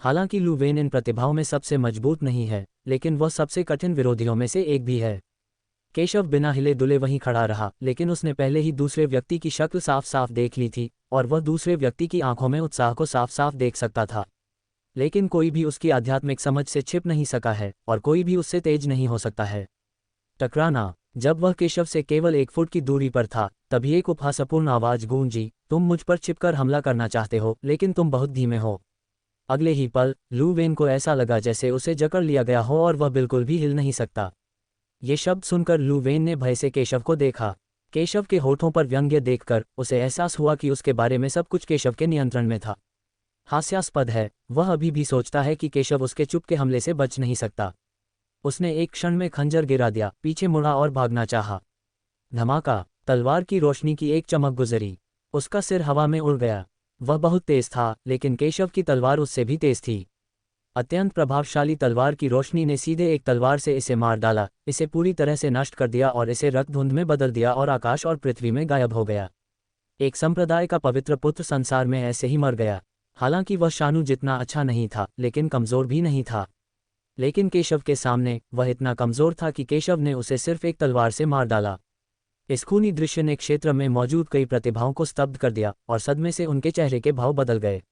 हालांकि लू वेन इन प्रतिभाओं में सबसे मजबूत नहीं है, लेकिन वह सबसे कठिन विरोधियों में से एक भी है। केशव बिना हिले डुले वहीं खड़ा रहा, लेकिन उसने पहले ही दूसरे व्यक्ति की शक्ल साफ साफ देख ली थी और वह दूसरे व्यक्ति की आंखों में उत्साह को साफ साफ देख सकता था। लेकिन कोई भी उसकी आध्यात्मिक समझ से छिप नहीं सका है और कोई भी उससे तेज नहीं हो सकता है। टकराना। जब वह केशव से केवल 1 फुट की दूरी पर था, तभी एक उपहासपूर्ण आवाज गूंजी, तुम मुझ पर छिपकर हमला करना चाहते हो, लेकिन तुम बहुत धीमे हो। अगले ही पल लू वेन को ऐसा लगा जैसे उसे जकड़ लिया गया हो और वह बिल्कुल भी हिल नहीं सकता। ये शब्द सुनकर लू वेन ने भय से केशव को देखा। केशव के होठों पर व्यंग्य देखकर उसे एहसास हुआ कि उसके बारे में सब कुछ केशव के नियंत्रण में था। हास्यास्पद है, वह अभी भी सोचता है कि केशव उसके चुपके हमले से बच नहीं सकता। उसने एक क्षण में खंजर गिरा दिया, पीछे मुड़ा और भागना चाहा। धमाका। तलवार की रोशनी की एक चमक गुजरी। उसका सिर हवा में उड़ गया। वह बहुत तेज था, लेकिन केशव की तलवार उससे भी तेज थी। अत्यंत प्रभावशाली तलवार की रोशनी ने सीधे एक तलवार से इसे मार डाला, इसे पूरी तरह से नष्ट कर दिया और इसे रक्तधुंध में बदल दिया और आकाश और पृथ्वी में गायब हो गया। एक संप्रदाय का पवित्र पुत्र संसार में ऐसे ही मर गया। हालांकि वह शानु जितना अच्छा नहीं था, लेकिन कमज़ोर भी नहीं था। लेकिन केशव के सामने वह इतना कमज़ोर था कि केशव ने उसे सिर्फ एक तलवार से मार डाला। इस खूनी दृश्य ने क्षेत्र में मौजूद कई प्रतिभाओं को स्तब्ध कर दिया और सदमे से उनके चेहरे के भाव बदल गए।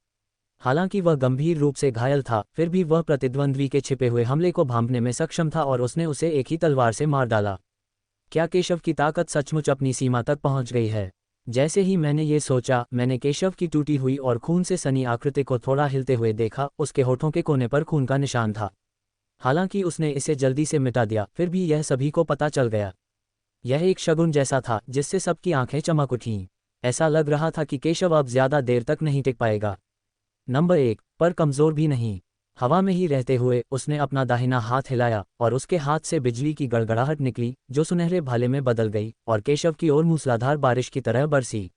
हालांकि वह गंभीर रूप से घायल था, फिर भी वह प्रतिद्वंद्वी के छिपे हुए हमले को भांपने में सक्षम था और उसने उसे एक ही तलवार से मार डाला। क्या केशव की ताकत सचमुच अपनी सीमा तक पहुंच गई है? जैसे ही मैंने ये सोचा, मैंने केशव की टूटी हुई और खून से सनी आकृति को थोड़ा हिलते हुए देखा। उसके होठों के कोने पर खून का निशान था। हालांकि उसने इसे जल्दी से मिटा दिया, फिर भी यह सभी को पता चल गया। यह एक शगुन जैसा था जिससे सबकी आंखें चमक उठीं। ऐसा लग रहा था कि केशव अब ज्यादा देर तक नहीं टिक पाएगा। नंबर 1 पर कमजोर भी नहीं। हवा में ही रहते हुए उसने अपना दाहिना हाथ हिलाया और उसके हाथ से बिजली की गड़गड़ाहट निकली जो सुनहरे भाले में बदल गई और केशव की ओर मूसलाधार बारिश की तरह बरसी।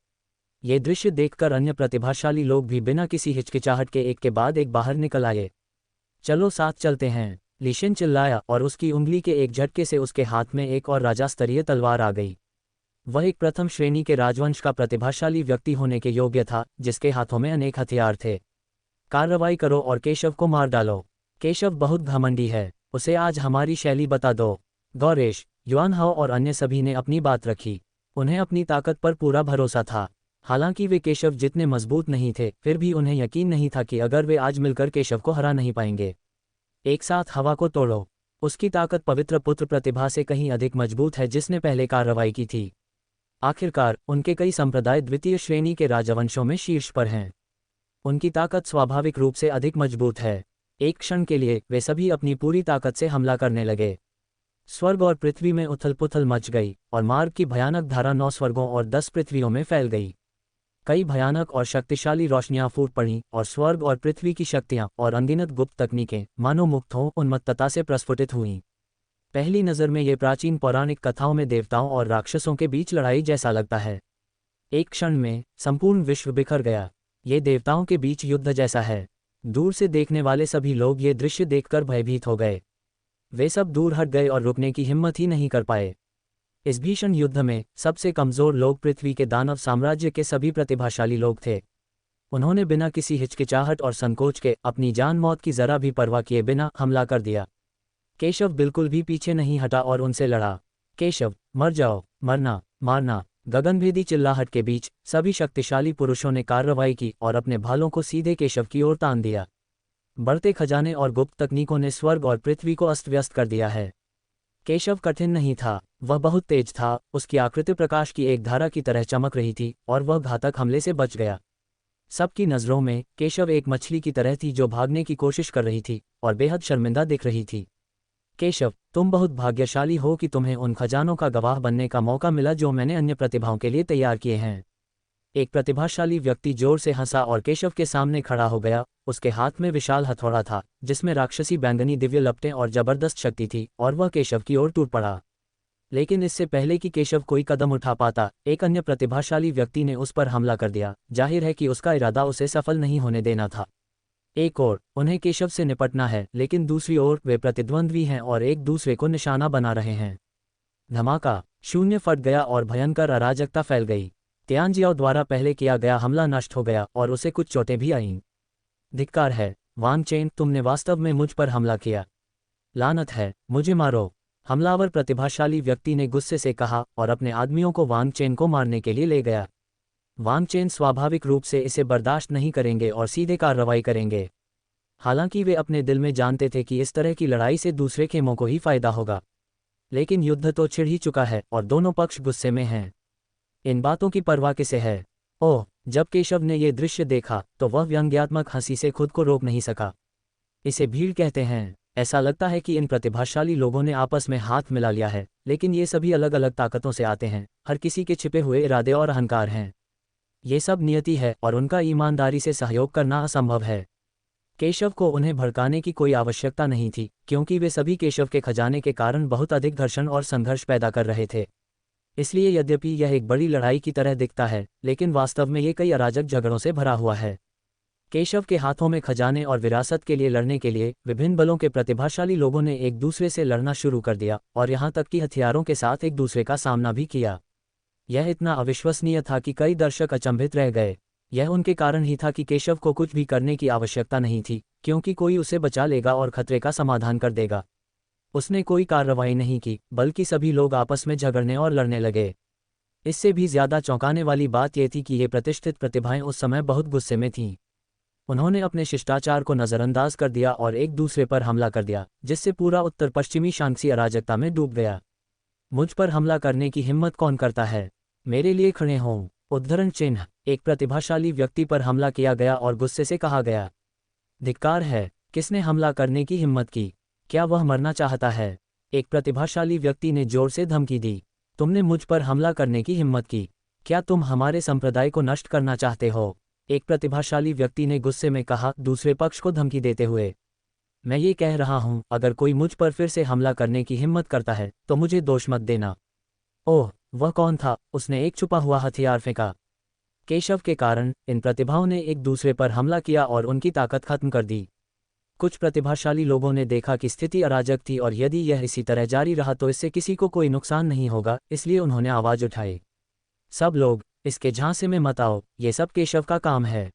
ये दृश्य देखकर अन्य प्रतिभाशाली लोग भी बिना किसी हिचकिचाहट के एक के बाद एक बाहर निकल आए। चलो साथ चलते हैं, लिशन चिल्लाया और उसकी उंगली के एक झटके से उसके हाथ में एक और राजास्तरीय तलवार आ गई। वह एक प्रथम श्रेणी के राजवंश का प्रतिभाशाली व्यक्ति होने के योग्य था, जिसके हाथों में अनेक हथियार थे। कार्रवाई करो और केशव को मार डालो। केशव बहुत घमंडी है, उसे आज हमारी शैली बता दो। गौरेश, युआन हाओ और अन्य सभी ने अपनी बात रखी। उन्हें अपनी ताकत पर पूरा भरोसा था। हालांकि वे केशव जितने मजबूत नहीं थे, फिर भी उन्हें यकीन नहीं था कि अगर वे आज मिलकर केशव को हरा नहीं पाएंगे। एक साथ हवा को तोड़ो। उसकी ताकत पवित्र पुत्र प्रतिभा से कहीं अधिक मजबूत है जिसने पहले कार्रवाई की थी। आखिरकार उनके कई संप्रदाय द्वितीय श्रेणी के राजवंशों में शीर्ष पर हैं। उनकी ताकत स्वाभाविक रूप से अधिक मजबूत है। एक क्षण के लिए वे सभी अपनी पूरी ताकत से हमला करने लगे। स्वर्ग और पृथ्वी में उथल पुथल मच गई और मार्ग की भयानक धारा 9 स्वर्गों और 10 पृथ्वियों में फैल गई। कई भयानक और शक्तिशाली रोशनियां फूट पड़ीं और स्वर्ग और पृथ्वी की शक्तियां और अनगिनत गुप्त तकनीकें मानो मुक्त हो उन्मत्तता से प्रस्फुटित हुईं। पहली नज़र में ये प्राचीन पौराणिक कथाओं में देवताओं और राक्षसों के बीच लड़ाई जैसा लगता है। एक क्षण में संपूर्ण विश्व बिखर गया। ये देवताओं के बीच युद्ध जैसा है। दूर से देखने वाले सभी लोग ये दृश्य देखकर भयभीत हो गए। वे सब दूर हट गए और रुकने की हिम्मत ही नहीं कर पाए। इस भीषण युद्ध में सबसे कमजोर लोग पृथ्वी के दानव साम्राज्य के सभी प्रतिभाशाली लोग थे। उन्होंने बिना किसी हिचकिचाहट और संकोच के अपनी जान मौत की जरा भी परवाह किए बिना हमला कर दिया। केशव बिल्कुल भी पीछे नहीं हटा और उनसे लड़ा। केशव, मर जाओ, मरना, मारना। गगनभेदी चिल्लाहट के बीच सभी शक्तिशाली पुरुषों ने कार्रवाई की और अपने भालों को सीधे केशव की ओर तान दिया। बढ़ते खजाने और गुप्त तकनीकों ने स्वर्ग और पृथ्वी को अस्त व्यस्त कर दिया है। केशव कठिन नहीं था, वह बहुत तेज था। उसकी आकृति प्रकाश की एक धारा की तरह चमक रही थी और वह घातक हमले से बच गया। सबकी नज़रों में केशव एक मछली की तरह थी जो भागने की कोशिश कर रही थी और बेहद शर्मिंदा दिख रही थी। केशव, तुम बहुत भाग्यशाली हो कि तुम्हें उन खजानों का गवाह बनने का मौका मिला जो मैंने अन्य प्रतिभाओं के लिए तैयार किए हैं। एक प्रतिभाशाली व्यक्ति जोर से हंसा और केशव के सामने खड़ा हो गया। उसके हाथ में विशाल हथौड़ा था जिसमें राक्षसी बैंगनी दिव्य लपटें और जबरदस्त शक्ति थी और वह केशव की ओर टूट पड़ा। लेकिन इससे पहले कि केशव कोई कदम उठा पाता, एक अन्य प्रतिभाशाली व्यक्ति ने उस पर हमला कर दिया। जाहिर है कि उसका इरादा उसे सफल नहीं होने देना था। एक ओर उन्हें केशव से निपटना है, लेकिन दूसरी ओर वे प्रतिद्वंद्वी हैं और एक दूसरे को निशाना बना रहे हैं। धमाका, शून्य फट गया और भयंकर अराजकता फैल गई। तियानजियाओ द्वारा पहले किया गया हमला नष्ट हो गया और उसे कुछ चोटें भी आईं। धिक्कार है वांग चेन, तुमने वास्तव में मुझ पर हमला किया। लानत है, मुझे मारो। हमलावर प्रतिभाशाली व्यक्ति ने गुस्से से कहा और अपने आदमियों को वांग चेन को मारने के लिए ले गया। वांग चेन स्वाभाविक रूप से इसे बर्दाश्त नहीं करेंगे और सीधे कार्रवाई करेंगे। हालांकि वे अपने दिल में जानते थे कि इस तरह की लड़ाई से दूसरे खेमों को ही फायदा होगा। लेकिन युद्ध तो छिड़ ही चुका है और दोनों पक्ष गुस्से में हैं। इन बातों की परवाह किसे है? ओह, जब केशव ने यह दृश्य देखा तो वह व्यंग्यात्मक हंसी से खुद को रोक नहीं सका। इसे भीड़ कहते हैं। ऐसा लगता है कि इन प्रतिभाशाली लोगों ने आपस में हाथ मिला लिया है, लेकिन ये सभी अलग अलग ताकतों से आते हैं। हर किसी के छिपे हुए इरादे और अहंकार हैं। ये सब नियति है और उनका ईमानदारी से सहयोग करना असंभव है। केशव को उन्हें भड़काने की कोई आवश्यकता नहीं थी, क्योंकि वे सभी केशव के खजाने के कारण बहुत अधिक घर्षण और संघर्ष पैदा कर रहे थे। इसलिए यद्यपि यह एक बड़ी लड़ाई की तरह दिखता है, लेकिन वास्तव में ये कई अराजक झगड़ों से भरा हुआ है। केशव के हाथों में खजाने और विरासत के लिए लड़ने के लिए विभिन्न बलों के प्रतिभाशाली लोगों ने एक दूसरे से लड़ना शुरू कर दिया और यहाँ तक कि हथियारों के साथ एक दूसरे का सामना भी किया। यह इतना अविश्वसनीय था कि कई दर्शक अचंभित रह गए। यह उनके कारण ही था कि केशव को कुछ भी करने की आवश्यकता नहीं थी, क्योंकि कोई उसे बचा लेगा और खतरे का समाधान कर देगा। उसने कोई कार्रवाई नहीं की, बल्कि सभी लोग आपस में झगड़ने और लड़ने लगे। इससे भी ज्यादा चौंकाने वाली बात यह थी कि ये प्रतिष्ठित प्रतिभाएं उस समय बहुत गुस्से में थीं। उन्होंने अपने शिष्टाचार को नज़रअंदाज कर दिया और एक दूसरे पर हमला कर दिया, जिससे पूरा उत्तर पश्चिमी शांक्सी अराजकता में डूब गया। मुझ पर हमला करने की हिम्मत कौन करता है? मेरे लिए खड़े हों। उद्धरण चिन्ह। एक प्रतिभाशाली व्यक्ति पर हमला किया गया और गुस्से से कहा गया, धिक्कार है। किसने हमला करने की हिम्मत की? क्या वह मरना चाहता है? एक प्रतिभाशाली व्यक्ति ने जोर से धमकी दी, तुमने मुझ पर हमला करने की हिम्मत की। क्या तुम हमारे संप्रदाय को नष्ट करना चाहते हो? एक प्रतिभाशाली व्यक्ति ने गुस्से में कहा, दूसरे पक्ष को धमकी देते हुए। मैं ये कह रहा हूं, अगर कोई मुझ पर फिर से हमला करने की हिम्मत करता है तो मुझे दोष मत देना। ओह, वह कौन था? उसने एक छुपा हुआ हथियार फेंका। केशव के कारण इन प्रतिभाओं ने एक दूसरे पर हमला किया और उनकी ताकत खत्म कर दी। कुछ प्रतिभाशाली लोगों ने देखा कि स्थिति अराजक थी और यदि यह इसी तरह जारी रहा तो इससे किसी को कोई नुकसान नहीं होगा, इसलिए उन्होंने आवाज उठाई, सब लोग इसके झांसे में मत आओ, ये सब केशव का काम है।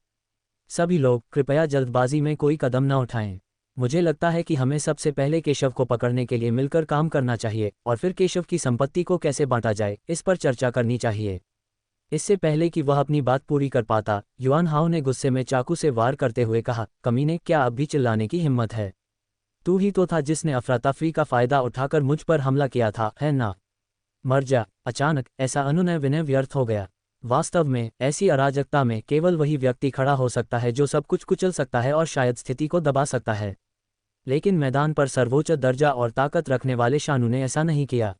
सभी लोग कृपया जल्दबाजी में कोई कदम न उठाएं। मुझे लगता है कि हमें सबसे पहले केशव को पकड़ने के लिए मिलकर काम करना चाहिए और फिर केशव की संपत्ति को कैसे बांटा जाए इस पर चर्चा करनी चाहिए। इससे पहले कि वह अपनी बात पूरी कर पाता, युआन हाओ ने गुस्से में चाकू से वार करते हुए कहा, कमीने, क्या अब भी चिल्लाने की हिम्मत है? तू ही तो था जिसने अफरा-तफरी का फायदा उठाकर मुझ पर हमला किया था, है ना? मर जा। अचानक ऐसा अनुनय विनय व्यर्थ हो गया। वास्तव में ऐसी अराजकता में केवल वही व्यक्ति खड़ा हो सकता है जो सब कुछ कुचल सकता है और शायद स्थिति को दबा सकता है। लेकिन मैदान पर सर्वोच्च दर्जा और ताकत रखने वाले शानू ने ऐसा नहीं किया।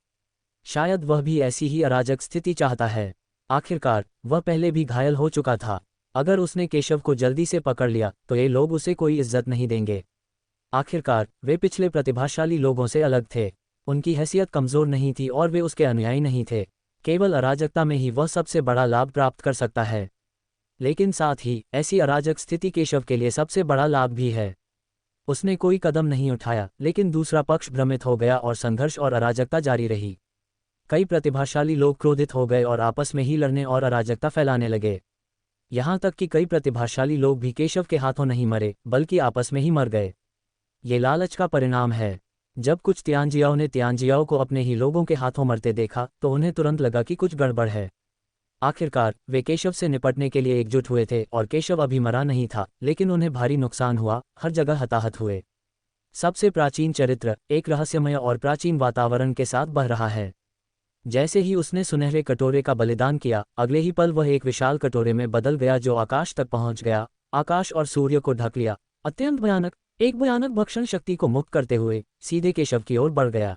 शायद वह भी ऐसी ही अराजक स्थिति चाहता है। आखिरकार वह पहले भी घायल हो चुका था। अगर उसने केशव को जल्दी से पकड़ लिया तो ये लोग उसे कोई इज्जत नहीं देंगे। आखिरकार वे पिछले प्रतिभाशाली लोगों से अलग थे। उनकी हैसियत कमज़ोर नहीं थी और वे उसके अनुयायी नहीं थे। केवल अराजकता में ही वह सबसे बड़ा लाभ प्राप्त कर सकता है। लेकिन साथ ही ऐसी अराजक स्थिति केशव के लिए सबसे बड़ा लाभ भी है। उसने कोई कदम नहीं उठाया, लेकिन दूसरा पक्ष भ्रमित हो गया और संघर्ष और अराजकता जारी रही। कई प्रतिभाशाली लोग क्रोधित हो गए और आपस में ही लड़ने और अराजकता फैलाने लगे। यहाँ तक कि कई प्रतिभाशाली लोग भी केशव के हाथों नहीं मरे, बल्कि आपस में ही मर गए। ये लालच का परिणाम है। जब कुछ तियानजियाओं ने तियानजियाओं को अपने ही लोगों के हाथों मरते देखा तो उन्हें तुरंत लगा कि कुछ गड़बड़ है। आखिरकार वे केशव से निपटने के लिए एकजुट हुए थे और केशव अभी मरा नहीं था, लेकिन उन्हें भारी नुकसान हुआ, हर जगह हताहत हुए। सबसे प्राचीन चरित्र एक रहस्यमय और प्राचीन वातावरण के साथ बह रहा है। जैसे ही उसने सुनहरे कटोरे का बलिदान किया, अगले ही पल वह एक विशाल कटोरे में बदल गया जो आकाश तक पहुंच गया, आकाश और सूर्य को ढक लिया। अत्यंत भयानक, एक भयानक भक्षण शक्ति को मुक्त करते हुए सीधे केशव की ओर बढ़ गया।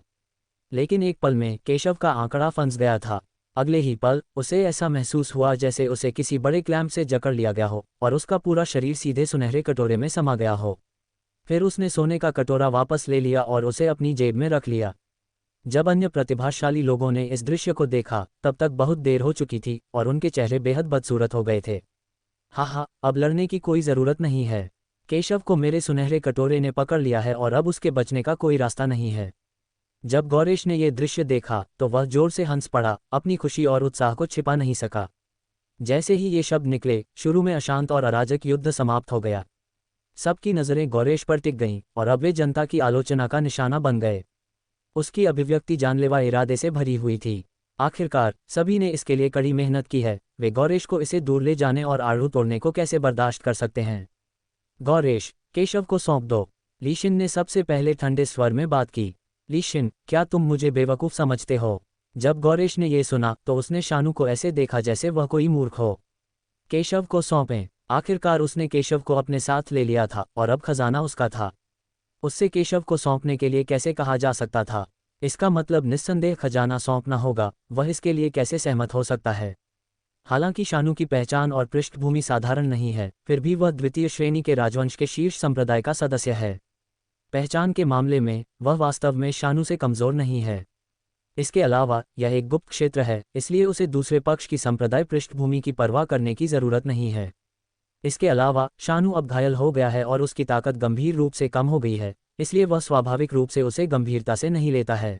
लेकिन एक पल में केशव का आंकड़ा फंस गया था। अगले ही पल उसे ऐसा महसूस हुआ जैसे उसे किसी बड़े क्लैंप से जकड़ लिया गया हो और उसका पूरा शरीर सीधे सुनहरे कटोरे में समा गया हो। फिर उसने सोने का कटोरा वापस ले लिया और उसे अपनी जेब में रख लिया। जब अन्य प्रतिभाशाली लोगों ने इस दृश्य को देखा तब तक बहुत देर हो चुकी थी और उनके चेहरे बेहद बदसूरत हो गए थे। हा, अब लड़ने की कोई ज़रूरत नहीं है। केशव को मेरे सुनहरे कटोरे ने पकड़ लिया है और अब उसके बचने का कोई रास्ता नहीं है। जब गौरेश ने यह दृश्य देखा तो वह जोर से हंस पड़ा, अपनी खुशी और उत्साह को छिपा नहीं सका। जैसे ही ये शब्द निकले, शुरू में अशांत और अराजक युद्ध समाप्त हो गया। सबकी नज़रें गौरेश पर टिक गईं और अब वे जनता की आलोचना का निशाना बन गए। उसकी अभिव्यक्ति जानलेवा इरादे से भरी हुई थी। आखिरकार सभी ने इसके लिए कड़ी मेहनत की है। वे गौरेश को इसे दूर ले जाने और आड़ू तोड़ने को कैसे बर्दाश्त कर सकते हैं? गौरेश, केशव को सौंप दो। लीशिन ने सबसे पहले ठंडे स्वर में बात की। लीशिन, क्या तुम मुझे बेवकूफ़ समझते हो? जब गौरेश ने यह सुना तो उसने शानू को ऐसे देखा जैसे वह कोई मूर्ख हो। केशव को सौंपें। आखिरकार उसने केशव को अपने साथ ले लिया था और अब खजाना उसका था। उससे केशव को सौंपने के लिए कैसे कहा जा सकता था? इसका मतलब निस्संदेह खजाना सौंपना होगा। वह इसके लिए कैसे सहमत हो सकता है? हालांकि शानू की पहचान और पृष्ठभूमि साधारण नहीं है, फिर भी वह द्वितीय श्रेणी के राजवंश के शीर्ष संप्रदाय का सदस्य है। पहचान के मामले में वह वास्तव में शानू से कमज़ोर नहीं है। इसके अलावा यह एक गुप्त क्षेत्र है, इसलिए उसे दूसरे पक्ष की संप्रदाय पृष्ठभूमि की परवाह करने की ज़रूरत नहीं है। इसके अलावा शानू अब घायल हो गया है और उसकी ताकत गंभीर रूप से कम हो गई है, इसलिए वह स्वाभाविक रूप से उसे गंभीरता से नहीं लेता है।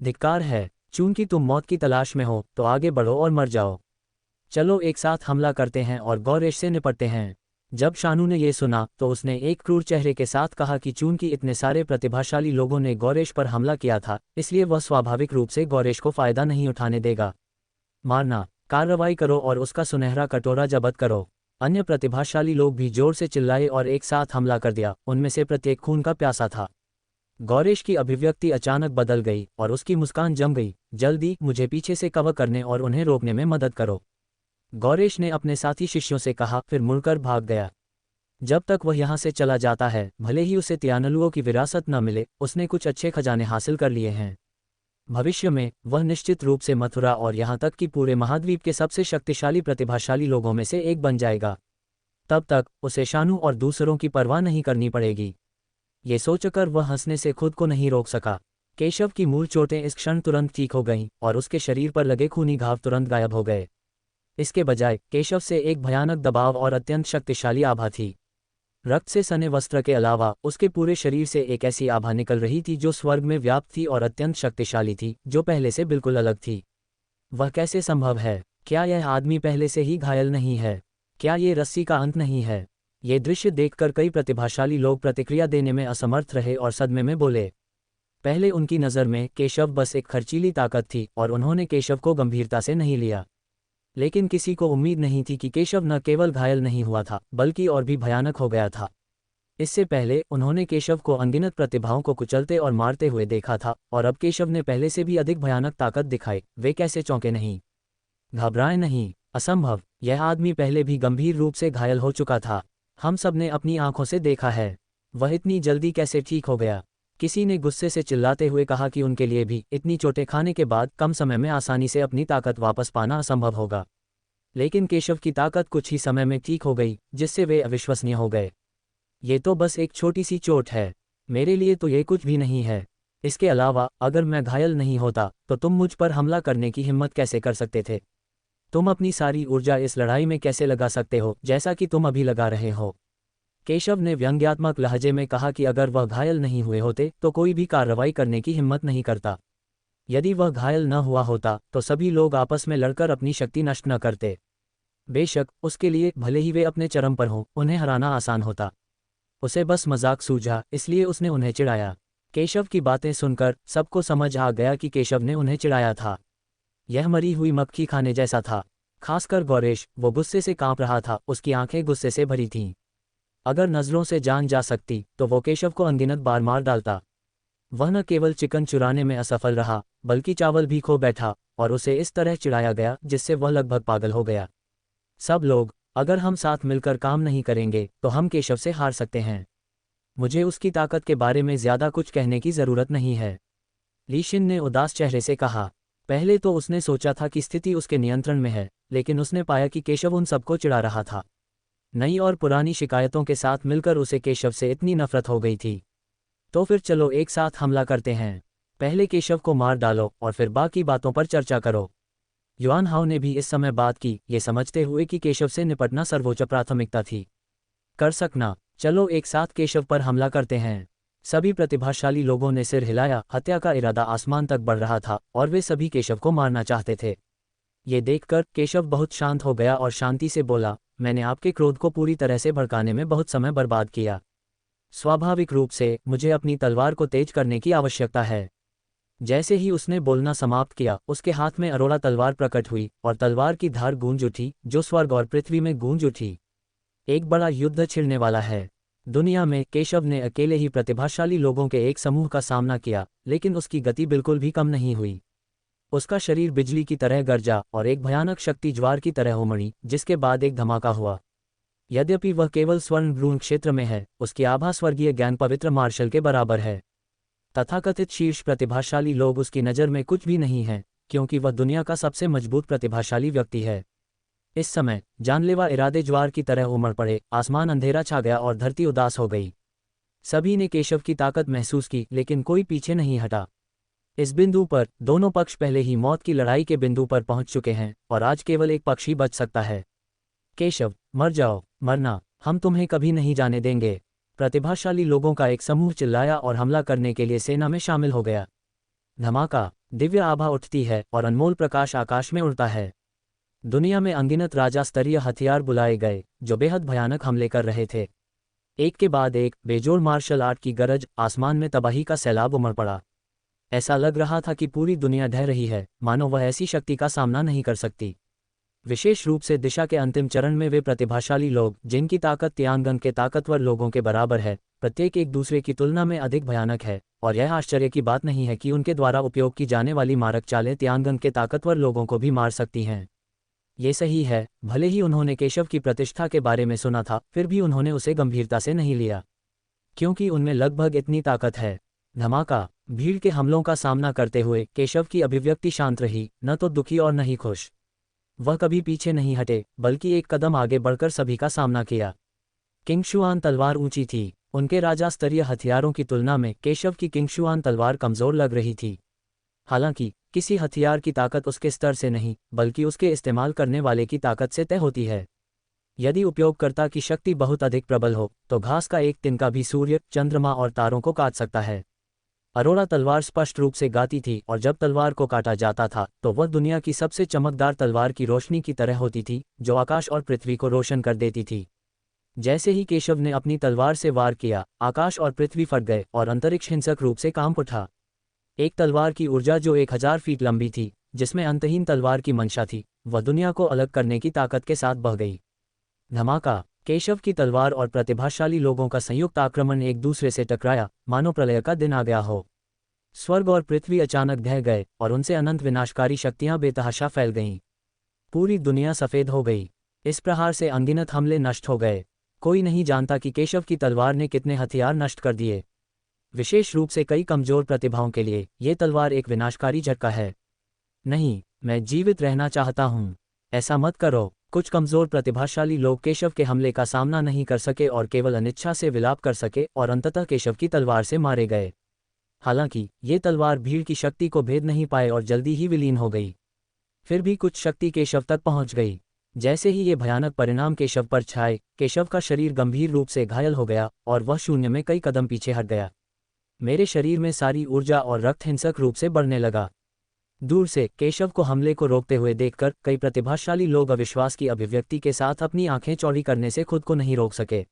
धिक्कार है, चूंकि तुम मौत की तलाश में हो तो आगे बढ़ो और मर जाओ। चलो एक साथ हमला करते हैं और गौरेश से निपटते हैं। जब शानू ने यह सुना तो उसने एक क्रूर चेहरे के साथ कहा कि चूंकि इतने सारे प्रतिभाशाली लोगों ने गौरेश पर हमला किया था, इसलिए वह स्वाभाविक रूप से गौरेश को फायदा नहीं उठाने देगा। मारना, कार्रवाई करो और उसका सुनहरा कटोरा जब्त करो। अन्य प्रतिभाशाली लोग भी जोर से चिल्लाए और एक साथ हमला कर दिया। उनमें से प्रत्येक खून का प्यासा था। गौरेश की अभिव्यक्ति अचानक बदल गई और उसकी मुस्कान जम गई। जल्दी मुझे पीछे से कवर करने और उन्हें रोकने में मदद करो, गौरेश ने अपने साथी शिष्यों से कहा, फिर मुड़कर भाग गया। जब तक वह यहाँ से चला जाता है, भले ही उसे त्यानलुओं की विरासत न मिले, उसने कुछ अच्छे खजाने हासिल कर लिए हैं। भविष्य में वह निश्चित रूप से मथुरा और यहाँ तक कि पूरे महाद्वीप के सबसे शक्तिशाली प्रतिभाशाली लोगों में से एक बन जाएगा। तब तक उसे शानू और दूसरों की परवाह नहीं करनी पड़ेगी। ये सोचकर वह हंसने से खुद को नहीं रोक सका। केशव की मूल चोटें इस क्षण तुरंत ठीक हो गईं और उसके शरीर पर लगे खूनी घाव तुरंत गायब हो गए। इसके बजाय केशव से एक भयानक दबाव और अत्यंत शक्तिशाली आभा थी। रक्त से सने वस्त्र के अलावा उसके पूरे शरीर से एक ऐसी आभा निकल रही थी जो स्वर्ग में व्याप्त थी और अत्यंत शक्तिशाली थी, जो पहले से बिल्कुल अलग थी। वह कैसे संभव है? क्या यह आदमी पहले से ही घायल नहीं है? क्या ये रस्सी का अंत नहीं है? ये दृश्य देखकर कई प्रतिभाशाली लोग प्रतिक्रिया देने में असमर्थ रहे और सदमे में बोले। पहले उनकी नज़र में केशव बस एक खर्चीली ताकत थी और उन्होंने केशव को गंभीरता से नहीं लिया। लेकिन किसी को उम्मीद नहीं थी कि केशव न केवल घायल नहीं हुआ था, बल्कि और भी भयानक हो गया था। इससे पहले उन्होंने केशव को अनगिनत प्रतिभाओं को कुचलते और मारते हुए देखा था, और अब केशव ने पहले से भी अधिक भयानक ताकत दिखाई। वे कैसे चौंके नहीं, घबराए नहीं? असंभव, यह आदमी पहले भी गंभीर रूप से घायल हो चुका था। हम सब ने अपनी आंखों से देखा है। वह इतनी जल्दी कैसे ठीक हो गया? किसी ने गुस्से से चिल्लाते हुए कहा कि उनके लिए भी इतनी चोटें खाने के बाद कम समय में आसानी से अपनी ताकत वापस पाना असंभव होगा। लेकिन केशव की ताकत कुछ ही समय में ठीक हो गई, जिससे वे अविश्वसनीय हो गए। ये तो बस एक छोटी सी चोट है, मेरे लिए तो ये कुछ भी नहीं है। इसके अलावा अगर मैं घायल नहीं होता तो तुम मुझ पर हमला करने की हिम्मत कैसे कर सकते थे? तुम अपनी सारी ऊर्जा इस लड़ाई में कैसे लगा सकते हो, जैसा कि तुम अभी लगा रहे हो? केशव ने व्यंग्यात्मक लहजे में कहा कि अगर वह घायल नहीं हुए होते तो कोई भी कार्रवाई करने की हिम्मत नहीं करता। यदि वह घायल न हुआ होता तो सभी लोग आपस में लड़कर अपनी शक्ति नष्ट न करते। बेशक उसके लिए भले ही वे अपने चरम पर हों, उन्हें हराना आसान होता। उसे बस मजाक सूझा, इसलिए उसने उन्हें चिढ़ाया। केशव की बातें सुनकर सबको समझ आ गया कि केशव ने उन्हें चिढ़ाया था। यह मरी हुई मक्खी खाने जैसा था। खासकर गौरेश, वो गुस्से से कांप रहा था, उसकी आंखें गुस्से से भरी थीं। अगर नज़रों से जान जा सकती तो वो केशव को अनगिनत बार मार डालता। वह न केवल चिकन चुराने में असफल रहा, बल्कि चावल भी खो बैठा, और उसे इस तरह चिढ़ाया गया जिससे वह लगभग पागल हो गया। सब लोग, अगर हम साथ मिलकर काम नहीं करेंगे तो हम केशव से हार सकते हैं। मुझे उसकी ताकत के बारे में ज़्यादा कुछ कहने की ज़रूरत नहीं है, लीशिन ने उदास चेहरे से कहा। पहले तो उसने सोचा था कि स्थिति उसके नियंत्रण में है, लेकिन उसने पाया कि केशव उन सबको चिढ़ा रहा था। नई और पुरानी शिकायतों के साथ मिलकर उसे केशव से इतनी नफरत हो गई थी। तो फिर चलो एक साथ हमला करते हैं। पहले केशव को मार डालो और फिर बाकी बातों पर चर्चा करो। युआन हाओ ने भी इस समय बात की, ये समझते हुए कि केशव से निपटना सर्वोच्च प्राथमिकता थी। कर सकना, चलो एक साथ केशव पर हमला करते हैं। सभी प्रतिभाशाली लोगों ने सिर हिलाया। हत्या का इरादा आसमान तक बढ़ रहा था और वे सभी केशव को मारना चाहते थे। ये देखकर केशव बहुत शांत हो गया और शांति से बोला, मैंने आपके क्रोध को पूरी तरह से भड़काने में बहुत समय बर्बाद किया। स्वाभाविक रूप से मुझे अपनी तलवार को तेज करने की आवश्यकता है। जैसे ही उसने बोलना समाप्त किया, उसके हाथ में अरोड़ा तलवार प्रकट हुई और तलवार की धार गूंज उठी, जो स्वर्ग और पृथ्वी में गूंज उठी। एक बड़ा युद्ध छिड़ने वाला है। दुनिया में केशव ने अकेले ही प्रतिभाशाली लोगों के एक समूह का सामना किया, लेकिन उसकी गति बिल्कुल भी कम नहीं हुई। उसका शरीर बिजली की तरह गरजा और एक भयानक शक्ति ज्वार की तरह उमड़ी, जिसके बाद एक धमाका हुआ। यद्यपि वह केवल स्वर्ण भ्रूण क्षेत्र में है, उसकी आभा स्वर्गीय ज्ञान पवित्र मार्शल के बराबर है। तथाकथित शीर्ष प्रतिभाशाली लोग उसकी नज़र में कुछ भी नहीं हैं, क्योंकि वह दुनिया का सबसे मजबूत प्रतिभाशाली व्यक्ति है। इस समय जानलेवा इरादे ज्वार की तरह उमड़ पड़े, आसमान अंधेरा छा गया और धरती उदास हो गई। सभी ने केशव की ताकत महसूस की, लेकिन कोई पीछे नहीं हटा। इस बिंदु पर दोनों पक्ष पहले ही मौत की लड़ाई के बिंदु पर पहुंच चुके हैं और आज केवल एक पक्ष ही बच सकता है। केशव, मर जाओ, मरना, हम तुम्हें कभी नहीं जाने देंगे। प्रतिभाशाली लोगों का एक समूह चिल्लाया और हमला करने के लिए सेना में शामिल हो गया। धमाका, दिव्य आभा उठती है और अनमोल प्रकाश आकाश में उड़ता है। दुनिया में अनगिनत राजा स्तरीय हथियार बुलाए गए जो बेहद भयानक हमले कर रहे थे। एक के बाद एक बेजोड़ मार्शल आर्ट की गरज, आसमान में तबाही का सैलाब उमड़ पड़ा। ऐसा लग रहा था कि पूरी दुनिया ढह रही है, मानो वह ऐसी शक्ति का सामना नहीं कर सकती। विशेष रूप से दिशा के अंतिम चरण में वे प्रतिभाशाली लोग, जिनकी ताकत तियांगन के ताकतवर लोगों के बराबर है, प्रत्येक एक दूसरे की तुलना में अधिक भयानक है, और यह आश्चर्य की बात नहीं है कि उनके द्वारा उपयोग की जाने वाली मारक चालें तियांगन के ताकतवर लोगों को भी मार सकती हैं। ये सही है, भले ही उन्होंने केशव की प्रतिष्ठा के बारे में सुना था, फिर भी उन्होंने उसे गंभीरता से नहीं लिया, क्योंकि उनमें लगभग इतनी ताकत है। धमाका, भीड़ के हमलों का सामना करते हुए केशव की अभिव्यक्ति शांत रही, न तो दुखी और न ही खुश। वह कभी पीछे नहीं हटे, बल्कि एक कदम आगे बढ़कर सभी का सामना किया। किंगशुआन तलवार ऊंची थी, उनके राजा स्तरीय हथियारों की तुलना में केशव की किंगशुआन तलवार कमजोर लग रही थी। हालांकि किसी हथियार की ताकत उसके स्तर से नहीं, बल्कि उसके इस्तेमाल करने वाले की ताकत से तय होती है। यदि उपयोगकर्ता की शक्ति बहुत अधिक प्रबल हो, तो घास का एक तिनका भी सूर्य, चंद्रमा और तारों को काट सकता है। अरोड़ा तलवार स्पष्ट रूप से गाती थी, और जब तलवार को काटा जाता था तो वह दुनिया की सबसे चमकदार तलवार की रोशनी की तरह होती थी, जो आकाश और पृथ्वी को रोशन कर देती थी। जैसे ही केशव ने अपनी तलवार से वार किया, आकाश और पृथ्वी फट गए और अंतरिक्ष हिंसक रूप से कांप उठा। एक तलवार की ऊर्जा जो 1000 फीट लंबी थी, जिसमें अंतहीन तलवार की मंशा थी, वह दुनिया को अलग करने की ताकत के साथ बह गई। धमाका, केशव की तलवार और प्रतिभाशाली लोगों का संयुक्त आक्रमण एक दूसरे से टकराया, मानो प्रलय का दिन आ गया हो। स्वर्ग और पृथ्वी अचानक ढह गए और उनसे अनंत विनाशकारी शक्तियां बेतहाशा फैल गईं। पूरी दुनिया सफेद हो गई। इस प्रहार से अनगिनत हमले नष्ट हो गए। कोई नहीं जानता कि केशव की तलवार ने कितने हथियार नष्ट कर दिए। विशेष रूप से कई कमजोर प्रतिभाओं के लिए ये तलवार एक विनाशकारी झटका है। नहीं, मैं जीवित रहना चाहता हूँ। ऐसा मत करो। कुछ कमजोर प्रतिभाशाली लोग केशव के हमले का सामना नहीं कर सके और केवल अनिच्छा से विलाप कर सके और अंततः केशव की तलवार से मारे गए। हालांकि ये तलवार भीड़ की शक्ति को भेद नहीं पाए और जल्दी ही विलीन हो गई। फिर भी कुछ शक्ति केशव तक पहुंच गई। जैसे ही ये भयानक परिणाम केशव पर छाए, केशव का शरीर गंभीर रूप से घायल हो गया और वह शून्य में कई कदम पीछे हट गया। मेरे शरीर में सारी ऊर्जा और रक्त हिंसक रूप से बढ़ने लगा। दूर से केशव को हमले को रोकते हुए देखकर कई प्रतिभाशाली लोग अविश्वास की अभिव्यक्ति के साथ अपनी आंखें चौड़ी करने से खुद को नहीं रोक सके।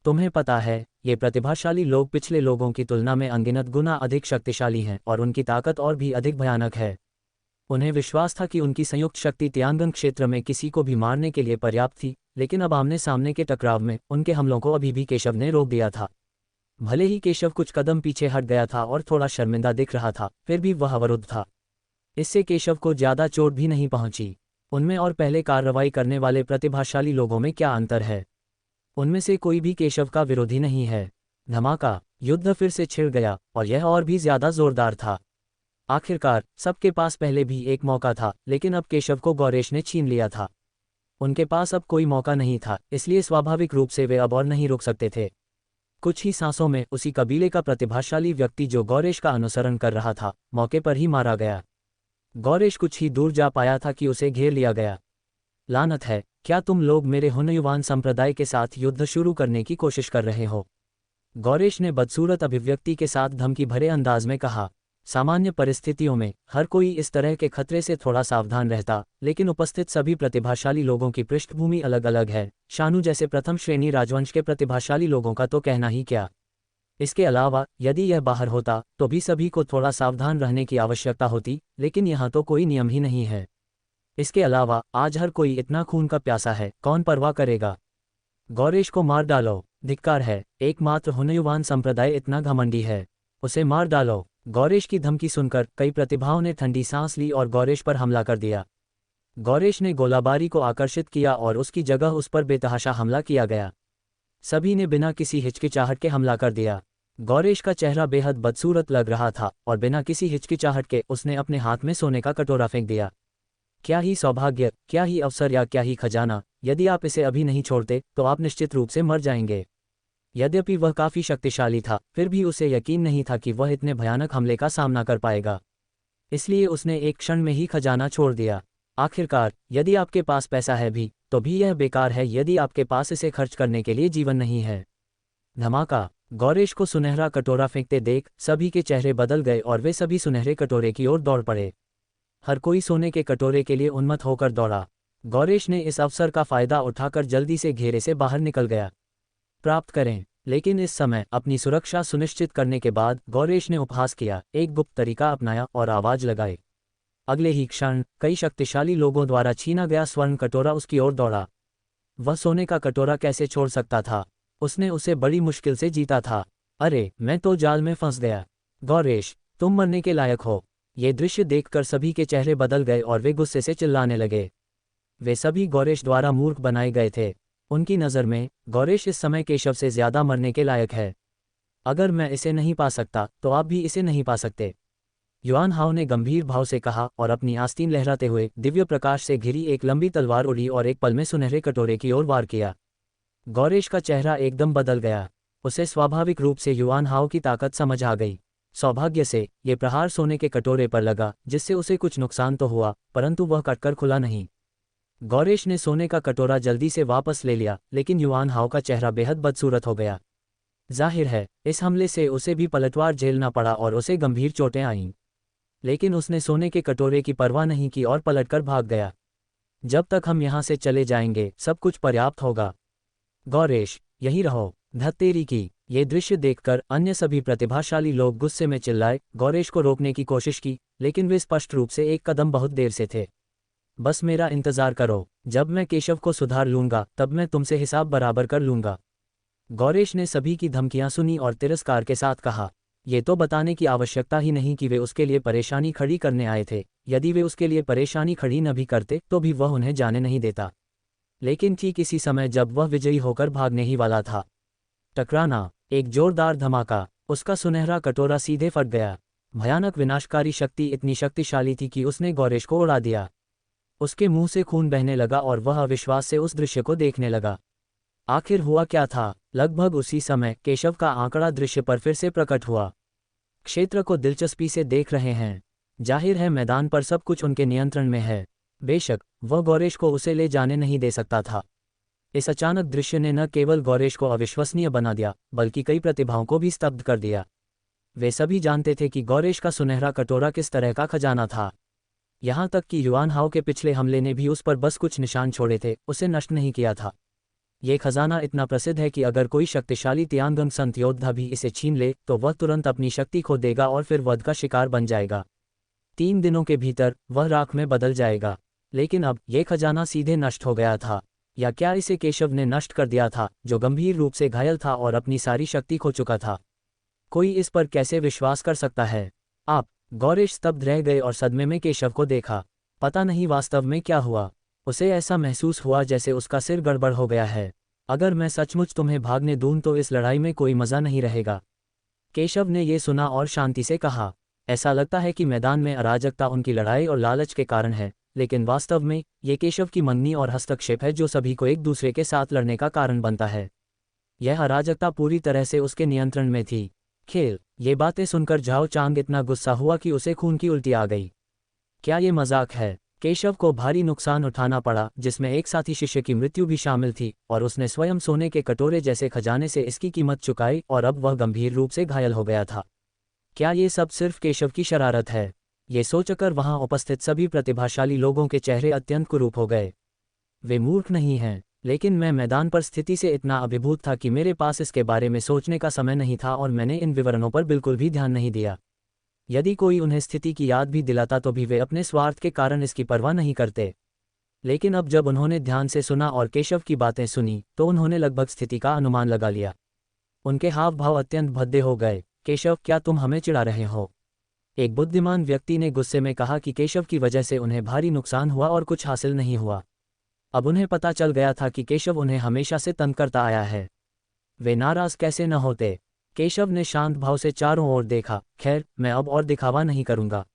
तुम्हें पता है, ये प्रतिभाशाली लोग पिछले लोगों की तुलना में अनगिनत गुना अधिक शक्तिशाली हैं और उनकी ताकत और भी अधिक भयानक है। उन्हें विश्वास था कि उनकी संयुक्त शक्ति तियांगन क्षेत्र में किसी को भी मारने के लिए पर्याप्त थी, लेकिन अब आमने सामने के टकराव में उनके हमलों को अभी भी केशव ने रोक दिया था। भले ही केशव कुछ कदम पीछे हट गया था और थोड़ा शर्मिंदा दिख रहा था, फिर भी वह अवरुद्ध था। इससे केशव को ज्यादा चोट भी नहीं पहुंची। उनमें और पहले कार्रवाई करने वाले प्रतिभाशाली लोगों में क्या अंतर है? उनमें से कोई भी केशव का विरोधी नहीं है। धमाका, युद्ध फिर से छिड़ गया और यह और भी ज्यादा जोरदार था। आखिरकार सबके पास पहले भी एक मौका था, लेकिन अब केशव को गौरेश ने छीन लिया था। उनके पास अब कोई मौका नहीं था, इसलिए स्वाभाविक रूप से वे अब और नहीं रुक सकते थे। कुछ ही सांसों में उसी कबीले का प्रतिभाशाली व्यक्ति जो गौरेश का अनुसरण कर रहा था, मौके पर ही मारा गया। गौरेश कुछ ही दूर जा पाया था कि उसे घेर लिया गया। लानत है, क्या तुम लोग मेरे हुनयुवान संप्रदाय के साथ युद्ध शुरू करने की कोशिश कर रहे हो? गौरेश ने बदसूरत अभिव्यक्ति के साथ धमकी भरे अंदाज में कहा। सामान्य परिस्थितियों में हर कोई इस तरह के खतरे से थोड़ा सावधान रहता, लेकिन उपस्थित सभी प्रतिभाशाली लोगों की पृष्ठभूमि अलग अलग है। शानू जैसे प्रथम श्रेणी राजवंश के प्रतिभाशाली लोगों का तो कहना ही क्या। इसके अलावा यदि यह बाहर होता तो भी सभी को थोड़ा सावधान रहने की आवश्यकता होती, लेकिन यहाँ तो कोई नियम ही नहीं है। इसके अलावा आज हर कोई इतना खून का प्यासा है, कौन परवाह करेगा? गौरेश को मार डालो। धिक्कार है, एकमात्र हुनयुवान संप्रदाय इतना घमंडी है। उसे मार डालो। गौरेश की धमकी सुनकर कई प्रतिभाओं ने ठंडी सांस ली और गौरेश पर हमला कर दिया। गौरेश ने गोलाबारी को आकर्षित किया और उसकी जगह उस पर बेतहाशा हमला किया गया। सभी ने बिना किसी हिचकिचाहट के हमला कर दिया। गौरेश का चेहरा बेहद बदसूरत लग रहा था और बिना किसी हिचकिचाहट के उसने अपने हाथ में सोने का कटोरा फेंक दिया। क्या ही सौभाग्य, क्या ही अवसर या क्या ही खजाना! यदि आप इसे अभी नहीं छोड़ते तो आप निश्चित रूप से मर जाएंगे। यद्यपि वह काफी शक्तिशाली था, फिर भी उसे यकीन नहीं था कि वह इतने भयानक हमले का सामना कर पाएगा। इसलिए उसने एक क्षण में ही खजाना छोड़ दिया। आखिरकार यदि आपके पास पैसा है भी तो भी यह बेकार है यदि आपके पास इसे खर्च करने के लिए जीवन नहीं है। धमाका। गौरेश को सुनहरा कटोरा फेंकते देख सभी के चेहरे बदल गए और वे सभी सुनहरे कटोरे की ओर दौड़ पड़े। हर कोई सोने के कटोरे के लिए उन्मत्त होकर दौड़ा। गौरेश ने इस अवसर का फायदा उठाकर जल्दी से घेरे से बाहर निकल गया। प्राप्त करें। लेकिन इस समय अपनी सुरक्षा सुनिश्चित करने के बाद गौरेश ने उपहास किया, एक गुप्त तरीका अपनाया और आवाज लगाई। अगले ही क्षण कई शक्तिशाली लोगों द्वारा छीना गया स्वर्ण कटोरा उसकी ओर दौड़ा। वह सोने का कटोरा कैसे छोड़ सकता था? उसने उसे बड़ी मुश्किल से जीता था। अरे, मैं तो जाल में फंस गया। गौरेश, तुम मरने के लायक हो। ये दृश्य देखकर सभी के चेहरे बदल गए और वे गुस्से से चिल्लाने लगे। वे सभी गौरेश द्वारा मूर्ख बनाए गए थे। उनकी नज़र में गौरेश इस समय केशव से ज्यादा मरने के लायक है। अगर मैं इसे नहीं पा सकता तो आप भी इसे नहीं पा सकते, युआन हाओ ने गंभीर भाव से कहा और अपनी आस्तीन लहराते हुए दिव्य प्रकाश से घिरी एक लंबी तलवार उड़ी और एक पल में सुनहरे कटोरे की ओर वार किया। गौरेश का चेहरा एकदम बदल गया। उसे स्वाभाविक रूप से युआन हाओ की ताकत समझ आ गई। सौभाग्य से ये प्रहार सोने के कटोरे पर लगा, जिससे उसे कुछ नुकसान तो हुआ परंतु वह कटकर खुला नहीं। गौरेश ने सोने का कटोरा जल्दी से वापस ले लिया, लेकिन युआन हाओ का चेहरा बेहद बदसूरत हो गया। जाहिर है इस हमले से उसे भी पलटवार झेलना पड़ा और उसे गंभीर चोटें आईं। लेकिन उसने सोने के कटोरे की परवाह नहीं की और पलटकर भाग गया। जब तक हम यहाँ से चले जाएंगे सब कुछ पर्याप्त होगा। गौरेश, यही रहो। धत्तेरी की। ये दृश्य देखकर अन्य सभी प्रतिभाशाली लोग गुस्से में चिल्लाए। गौरेश को रोकने की कोशिश की, लेकिन वे स्पष्ट रूप से एक कदम बहुत देर से थे। बस मेरा इंतजार करो, जब मैं केशव को सुधार लूंगा तब मैं तुमसे हिसाब बराबर कर लूंगा। गौरेश ने सभी की धमकियां सुनी और तिरस्कार के साथ कहा, ये तो बताने की आवश्यकता ही नहीं कि वे उसके लिए परेशानी खड़ी करने आए थे। यदि वे उसके लिए परेशानी खड़ी न भी करते तो भी वह उन्हें जाने नहीं देता। लेकिन ठीक इसी समय जब वह विजयी होकर भागने ही वाला था, टकराना। एक जोरदार धमाका। उसका सुनहरा कटोरा सीधे फट गया। भयानक विनाशकारी शक्ति इतनी शक्तिशाली थी कि उसने गौरेश को उड़ा दिया। उसके मुंह से खून बहने लगा और वह अविश्वास से उस दृश्य को देखने लगा। आखिर हुआ क्या था? लगभग उसी समय केशव का आंकड़ा दृश्य पर फिर से प्रकट हुआ। क्षेत्र को दिलचस्पी से देख रहे हैं। जाहिर है मैदान पर सब कुछ उनके नियंत्रण में है। बेशक वह गौरेश को उसे ले जाने नहीं दे सकता था। इस अचानक दृश्य ने न केवल गौरेश को अविश्वसनीय बना दिया बल्कि कई प्रतिभाओं को भी स्तब्ध कर दिया। वे सभी जानते थे कि गौरेश का सुनहरा कटोरा किस तरह का खजाना था। यहाँ तक कि युआन हाओ के पिछले हमले ने भी उस पर बस कुछ निशान छोड़े थे, उसे नष्ट नहीं किया था। ये खजाना इतना प्रसिद्ध है कि अगर कोई शक्तिशाली तियांगंग संत योद्धा भी इसे छीन ले तो वह तुरंत अपनी शक्ति खो देगा और फिर वध का शिकार बन जाएगा। 3 दिनों के भीतर वह राख में बदल जाएगा। लेकिन अब यह खजाना सीधे नष्ट हो गया था, या क्या इसे केशव ने नष्ट कर दिया था, जो गंभीर रूप से घायल था और अपनी सारी शक्ति खो चुका था? कोई इस पर कैसे विश्वास कर सकता है? आप। गौरेश स्तब्ध रह गए और सदमे में केशव को देखा। पता नहीं वास्तव में क्या हुआ। उसे ऐसा महसूस हुआ जैसे उसका सिर गड़बड़ हो गया है। अगर मैं सचमुच तुम्हें भागने दूं तो इस लड़ाई में कोई मजा नहीं रहेगा। केशव ने यह सुना और शांति से कहा, ऐसा लगता है कि मैदान में अराजकता उनकी लड़ाई और लालच के कारण है, लेकिन वास्तव में ये केशव की मंगनी और हस्तक्षेप है जो सभी को एक दूसरे के साथ लड़ने का कारण बनता है। यह अराजकता पूरी तरह से उसके नियंत्रण में थी। खेल। ये बातें सुनकर झाओ चांग इतना गुस्सा हुआ कि उसे खून की उल्टी आ गई। क्या ये मजाक है? केशव को भारी नुकसान उठाना पड़ा, जिसमें एक साथी शिष्य की मृत्यु भी शामिल थी, और उसने स्वयं सोने के कटोरे जैसे खजाने से इसकी कीमत चुकाई और अब वह गंभीर रूप से घायल हो गया था। क्या ये सब सिर्फ केशव की शरारत है? ये सोचकर वहां उपस्थित सभी प्रतिभाशाली लोगों के चेहरे अत्यंत कुरूप हो गए। वे मूर्ख नहीं हैं, लेकिन मैं मैदान पर स्थिति से इतना अभिभूत था कि मेरे पास इसके बारे में सोचने का समय नहीं था और मैंने इन विवरणों पर बिल्कुल भी ध्यान नहीं दिया। यदि कोई उन्हें स्थिति की याद भी दिलाता तो भी वे अपने स्वार्थ के कारण इसकी परवाह नहीं करते। लेकिन अब जब उन्होंने ध्यान से सुना और केशव की बातें सुनी तो उन्होंने लगभग स्थिति का अनुमान लगा लिया। उनके हाव भाव अत्यंत भद्दे हो गए। केशव, क्या तुम हमें चिढ़ा रहे हो? एक बुद्धिमान व्यक्ति ने गुस्से में कहा कि केशव की वजह से उन्हें भारी नुकसान हुआ और कुछ हासिल नहीं हुआ। अब उन्हें पता चल गया था कि केशव उन्हें हमेशा से तंग करता आया है। वे नाराज कैसे न होते? केशव ने शांत भाव से चारों ओर देखा। खैर, मैं अब और दिखावा नहीं करूंगा।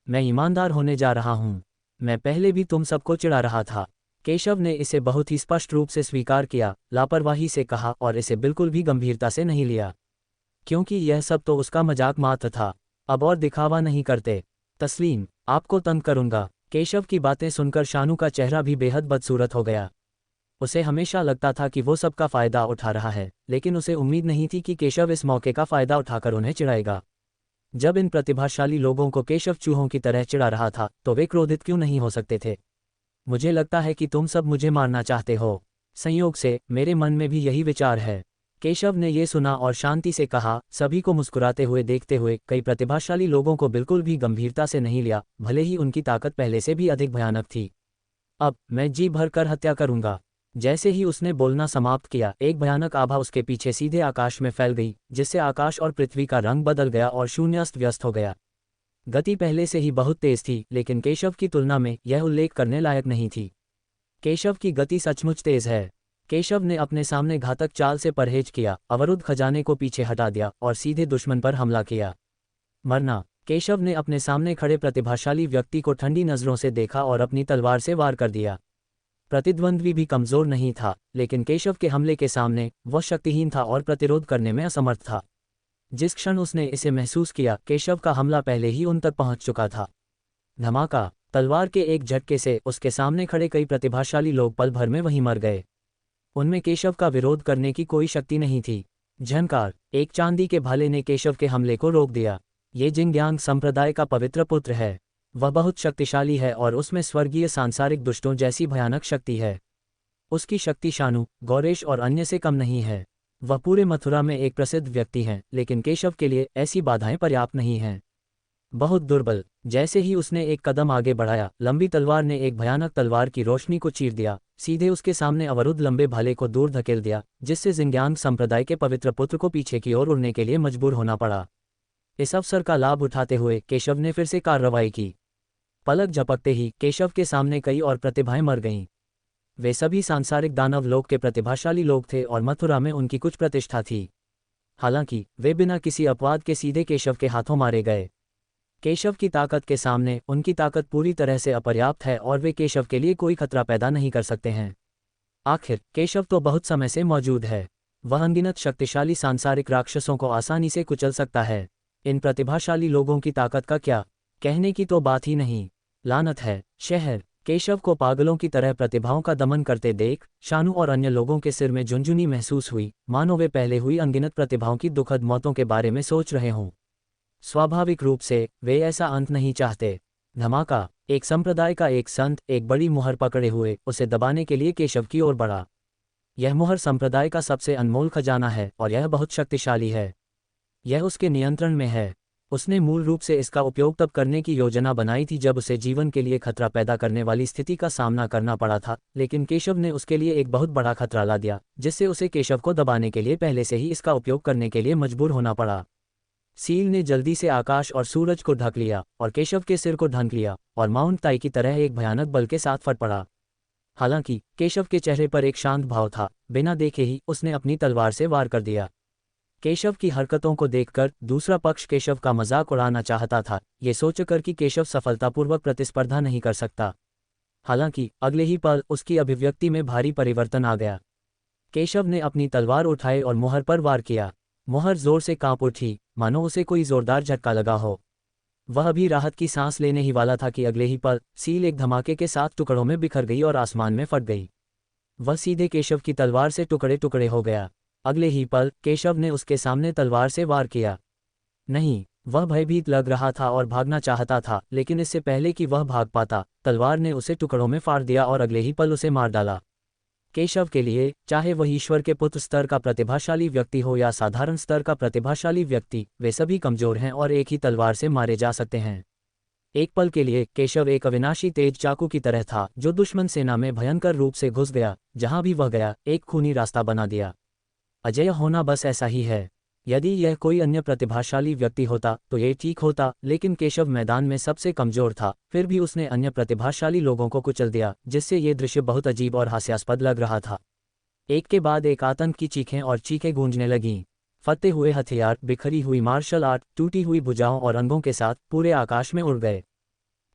मैं ईमानदार होने जा रहा हूं। मैं पहले भी तुम सबको चिढ़ा रहा था। केशव ने इसे बहुत ही स्पष्ट रूप से स्वीकार किया, लापरवाही से कहा, और इसे बिल्कुल भी गंभीरता से नहीं लिया, क्योंकि यह सब तो उसका मजाक मात्र था। अब और दिखावा नहीं करते। तस्लीम, आपको तंग करूंगा। केशव की बातें सुनकर शानू का चेहरा भी बेहद बदसूरत हो गया। उसे हमेशा लगता था कि वो सबका फायदा उठा रहा है, लेकिन उसे उम्मीद नहीं थी कि केशव इस मौके का फायदा उठाकर उन्हें चिढ़ाएगा। जब इन प्रतिभाशाली लोगों को केशव चूहों की तरह चिढ़ा रहा था तो वे क्रोधित क्यों नहीं हो सकते थे। मुझे लगता है कि तुम सब मुझे मारना चाहते हो। संयोग से मेरे मन में भी यही विचार है। केशव ने ये सुना और शांति से कहा। सभी को मुस्कुराते हुए देखते हुए कई प्रतिभाशाली लोगों को बिल्कुल भी गंभीरता से नहीं लिया, भले ही उनकी ताकत पहले से भी अधिक भयानक थी। अब मैं जी भर कर हत्या करूंगा। जैसे ही उसने बोलना समाप्त किया, एक भयानक आभा उसके पीछे सीधे आकाश में फैल गई, जिससे आकाश और पृथ्वी का रंग बदल गया और शून्य अस्त व्यस्त हो गया। गति पहले से ही बहुत तेज थी, लेकिन केशव की तुलना में यह उल्लेख करने लायक नहीं थी। केशव की गति सचमुच तेज है। केशव ने अपने सामने घातक चाल से परहेज किया, अवरुद्ध खजाने को पीछे हटा दिया और सीधे दुश्मन पर हमला किया। मरना। केशव ने अपने सामने खड़े प्रतिभाशाली व्यक्ति को ठंडी नजरों से देखा और अपनी तलवार से वार कर दिया। प्रतिद्वंद्वी भी कमजोर नहीं था, लेकिन केशव के हमले के सामने वह शक्तिहीन था और प्रतिरोध करने में असमर्थ था। जिस क्षण उसने इसे महसूस किया, केशव का हमला पहले ही उन तक पहुंच चुका था। धमाका। तलवार के एक झटके से उसके सामने खड़े कई प्रतिभाशाली लोग पल भर में वहीं मर गए। उनमें केशव का विरोध करने की कोई शक्ति नहीं थी। झंकार। एक चांदी के भाले ने केशव के हमले को रोक दिया। ये जिंग्यांग संप्रदाय का पवित्र पुत्र है। वह बहुत शक्तिशाली है और उसमें स्वर्गीय सांसारिक दुष्टों जैसी भयानक शक्ति है। उसकी शक्ति शानू, गौरेश और अन्य से कम नहीं है। वह पूरे मथुरा में एक प्रसिद्ध व्यक्ति हैं, लेकिन केशव के लिए ऐसी बाधाएं पर्याप्त नहीं हैं। बहुत दुर्बल। जैसे ही उसने एक कदम आगे बढ़ाया, लंबी तलवार ने एक भयानक तलवार की रोशनी को चीर दिया, सीधे उसके सामने अवरुद्ध लंबे भाले को दूर धकेल दिया, जिससे जिंग्यांग संप्रदाय के पवित्र पुत्र को पीछे की ओर उड़ने के लिए मजबूर होना पड़ा। इस अवसर का लाभ उठाते हुए केशव ने फिर से कार्रवाई की। पलक झपकते ही केशव के सामने कई और प्रतिभाएं मर गईं। वे सभी सांसारिक दानव लोक के प्रतिभाशाली लोग थे और मथुरा में उनकी कुछ प्रतिष्ठा थी। हालांकि वे बिना किसी अपवाद के सीधे केशव के हाथों मारे गए। केशव की ताकत के सामने उनकी ताकत पूरी तरह से अपर्याप्त है और वे केशव के लिए कोई खतरा पैदा नहीं कर सकते हैं। आखिर केशव तो बहुत समय से मौजूद है। वह अनगिनत शक्तिशाली सांसारिक राक्षसों को आसानी से कुचल सकता है। इन प्रतिभाशाली लोगों की ताकत का क्या कहने की तो बात ही नहीं। लानत है शहर। केशव को पागलों की तरह प्रतिभाओं का दमन करते देख शानू और अन्य लोगों के सिर में झुंझुनी महसूस हुई, मानो वे पहले हुई अनगिनत प्रतिभाओं की दुखद मौतों के बारे में सोच रहे हों। स्वाभाविक रूप से वे ऐसा अंत नहीं चाहते। धमाका। एक संप्रदाय का एक संत एक बड़ी मुहर पकड़े हुए उसे दबाने के लिए केशव की ओर बढ़ा। यह मुहर संप्रदाय का सबसे अनमोल खजाना है और यह बहुत शक्तिशाली है। यह उसके नियंत्रण में है। उसने मूल रूप से इसका उपयोग तब करने की योजना बनाई थी जब उसे जीवन के लिए खतरा पैदा करने वाली स्थिति का सामना करना पड़ा था, लेकिन केशव ने उसके लिए एक बहुत बड़ा खतरा ला दिया, जिससे उसे केशव को दबाने के लिए पहले से ही इसका उपयोग करने के लिए मजबूर होना पड़ा। सील ने जल्दी से आकाश और सूरज को ढक लिया और केशव के सिर को ढक लिया और माउंट ताई की तरह एक भयानक बल के साथ फट पड़ा। हालांकि केशव के चेहरे पर एक शांत भाव था। बिना देखे ही उसने अपनी तलवार से वार कर दिया। केशव की हरकतों को देखकर दूसरा पक्ष केशव का मजाक उड़ाना चाहता था, ये सोचकर कि केशव सफलतापूर्वक प्रतिस्पर्धा नहीं कर सकता। हालांकि अगले ही पल उसकी अभिव्यक्ति में भारी परिवर्तन आ गया। केशव ने अपनी तलवार उठाई और मुहर पर वार किया। मुहर जोर से कांप उठी, मानो उसे कोई जोरदार झटका लगा हो। वह अभी राहत की सांस लेने ही वाला था कि अगले ही पल सील एक धमाके के साथ टुकड़ों में बिखर गई और आसमान में फट गई। वह सीधे केशव की तलवार से टुकड़े टुकड़े हो गया। अगले ही पल केशव ने उसके सामने तलवार से वार किया। नहीं, वह भयभीत लग रहा था और भागना चाहता था, लेकिन इससे पहले कि वह भाग पाता, तलवार ने उसे टुकड़ों में फाड़ दिया और अगले ही पल उसे मार डाला। केशव के लिए, चाहे वह ईश्वर के पुत्र स्तर का प्रतिभाशाली व्यक्ति हो या साधारण स्तर का प्रतिभाशाली व्यक्ति, वे सभी कमजोर हैं और एक ही तलवार से मारे जा सकते हैं। एक पल के लिए केशव एक अविनाशी तेज चाकू की तरह था जो दुश्मन सेना में भयंकर रूप से घुस गया। जहां भी वह गया, एक खूनी रास्ता बना दिया। अजय होना बस ऐसा ही है। यदि यह कोई अन्य प्रतिभाशाली व्यक्ति होता तो ये ठीक होता, लेकिन केशव मैदान में सबसे कमजोर था, फिर भी उसने अन्य प्रतिभाशाली लोगों को कुचल दिया, जिससे ये दृश्य बहुत अजीब और हास्यास्पद लग रहा था। एक के बाद एक आतंक की चीखें और चीखें गूंजने लगीं। फटे हुए हथियार, बिखरी हुई मार्शल आर्ट, टूटी हुई भुजाओं और अंगों के साथ पूरे आकाश में उड़ गए।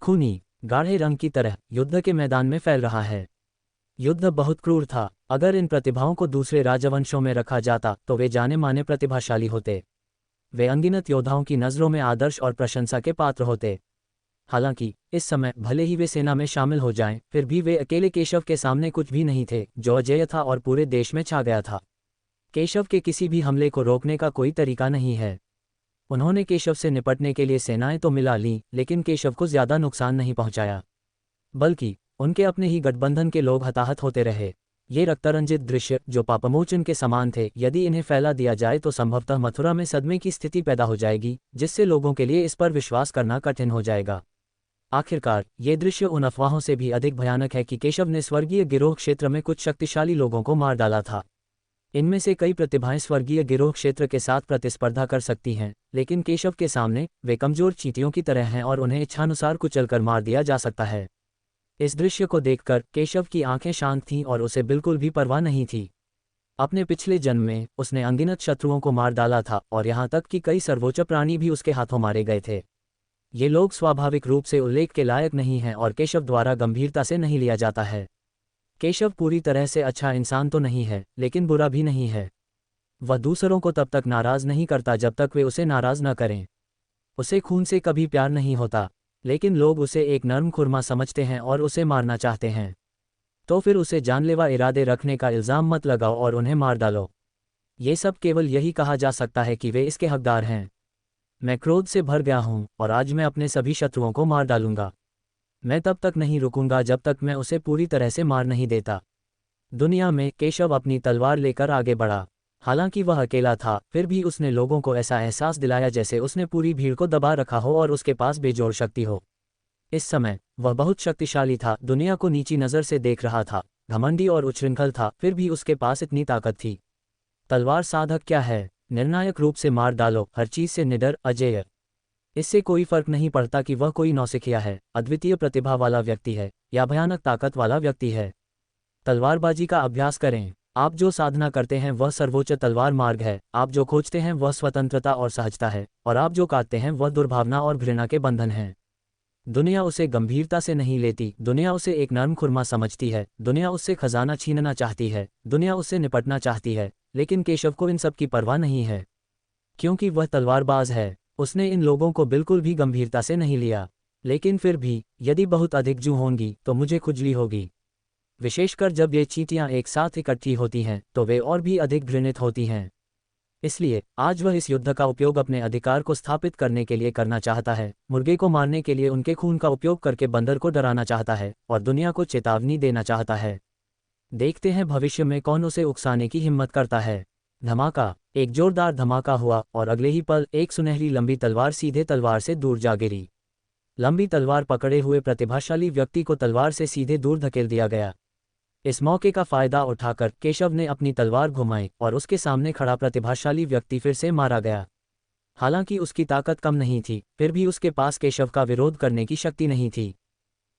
खूनी, गाढ़े रंग की तरह युद्ध के मैदान में फैल रहा है। युद्ध बहुत क्रूर था। अगर इन प्रतिभाओं को दूसरे राजवंशों में रखा जाता तो वे जाने माने प्रतिभाशाली होते। वे अनगिनत योद्धाओं की नज़रों में आदर्श और प्रशंसा के पात्र होते। हालांकि इस समय भले ही वे सेना में शामिल हो जाएं, फिर भी वे अकेले केशव के सामने कुछ भी नहीं थे, जो अजेय था और पूरे देश में छा गया था। केशव के किसी भी हमले को रोकने का कोई तरीका नहीं है। उन्होंने केशव से निपटने के लिए सेनाएं तो मिला लीं, लेकिन केशव को ज्यादा नुकसान नहीं पहुंचाया, बल्कि उनके अपने ही गठबंधन के लोग हताहत होते रहे। ये रक्तरंजित दृश्य, जो पापमोचन के समान थे, यदि इन्हें फैला दिया जाए तो संभवतः मथुरा में सदमे की स्थिति पैदा हो जाएगी, जिससे लोगों के लिए इस पर विश्वास करना कठिन हो जाएगा। आखिरकार ये दृश्य उन अफवाहों से भी अधिक भयानक है कि केशव ने स्वर्गीय गिरोह क्षेत्र में कुछ शक्तिशाली लोगों को मार डाला था। इनमें से कई प्रतिभाएं स्वर्गीय गिरोह क्षेत्र के साथ प्रतिस्पर्धा कर सकती हैं, लेकिन केशव के सामने वे कमजोर चींटियों की तरह हैं और उन्हें इच्छानुसार कुचलकर मार दिया जा सकता है। इस दृश्य को देखकर केशव की आंखें शांत थीं और उसे बिल्कुल भी परवाह नहीं थी। अपने पिछले जन्म में उसने अनगिनत शत्रुओं को मार डाला था और यहाँ तक कि कई सर्वोच्च प्राणी भी उसके हाथों मारे गए थे। ये लोग स्वाभाविक रूप से उल्लेख के लायक नहीं हैं और केशव द्वारा गंभीरता से नहीं लिया जाता है। केशव पूरी तरह से अच्छा इंसान तो नहीं है, लेकिन बुरा भी नहीं है। वह दूसरों को तब तक नाराज नहीं करता जब तक वे उसे नाराज न करें। उसे खून से कभी प्यार नहीं होता, लेकिन लोग उसे एक नर्म खुरमा समझते हैं और उसे मारना चाहते हैं। तो फिर उसे जानलेवा इरादे रखने का इल्ज़ाम मत लगाओ और उन्हें मार डालो। ये सब केवल यही कहा जा सकता है कि वे इसके हकदार हैं। मैं क्रोध से भर गया हूँ और आज मैं अपने सभी शत्रुओं को मार डालूंगा। मैं तब तक नहीं रुकूंगा जब तक मैं उसे पूरी तरह से मार नहीं देता। दुनिया में केशव अपनी तलवार लेकर आगे बढ़ा। हालांकि वह अकेला था, फिर भी उसने लोगों को ऐसा एहसास दिलाया जैसे उसने पूरी भीड़ को दबा रखा हो और उसके पास बेजोड़ शक्ति हो। इस समय वह बहुत शक्तिशाली था, दुनिया को नीची नज़र से देख रहा था, घमंडी और उच्छृंखल था, फिर भी उसके पास इतनी ताकत थी। तलवार साधक क्या है? निर्णायक रूप से मार डालो, हर चीज से निडर, अजेय। इससे कोई फर्क नहीं पड़ता कि वह कोई नौसिखिया है, अद्वितीय प्रतिभा वाला व्यक्ति है या भयानक ताकत वाला व्यक्ति है। तलवारबाजी का अभ्यास करें। आप जो साधना करते हैं वह सर्वोच्च तलवार मार्ग है। आप जो खोजते हैं वह स्वतंत्रता और सहजता है, और आप जो काटते हैं वह दुर्भावना और घृणा के बंधन हैं। दुनिया उसे गंभीरता से नहीं लेती, दुनिया उसे एक नर्म खुरमा समझती है, दुनिया उससे खजाना छीनना चाहती है, दुनिया उससे निपटना चाहती है, लेकिन केशव को इन सब की परवाह नहीं है, क्योंकि वह तलवारबाज है। उसने इन लोगों को बिल्कुल भी गंभीरता से नहीं लिया। लेकिन फिर भी यदि बहुत अधिक जू होंगी तो मुझे खुजली होगी, विशेषकर जब ये चींटियां एक साथ इकट्ठी होती हैं तो वे और भी अधिक घृणित होती हैं। इसलिए आज वह इस युद्ध का उपयोग अपने अधिकार को स्थापित करने के लिए करना चाहता है। मुर्गे को मारने के लिए उनके खून का उपयोग करके बंदर को डराना चाहता है और दुनिया को चेतावनी देना चाहता है। देखते हैं भविष्य में कौन उसे उकसाने की हिम्मत करता है। धमाका, एक जोरदार धमाका हुआ और अगले ही पल एक सुनहरी लंबी तलवार सीधे तलवार से दूर जा गिरी। लंबी तलवार पकड़े हुए प्रतिभाशाली व्यक्ति को तलवार से सीधे दूर धकेल दिया गया। इस मौके का फायदा उठाकर केशव ने अपनी तलवार घुमाई और उसके सामने खड़ा प्रतिभाशाली व्यक्ति फिर से मारा गया। हालांकि उसकी ताकत कम नहीं थी, फिर भी उसके पास केशव का विरोध करने की शक्ति नहीं थी।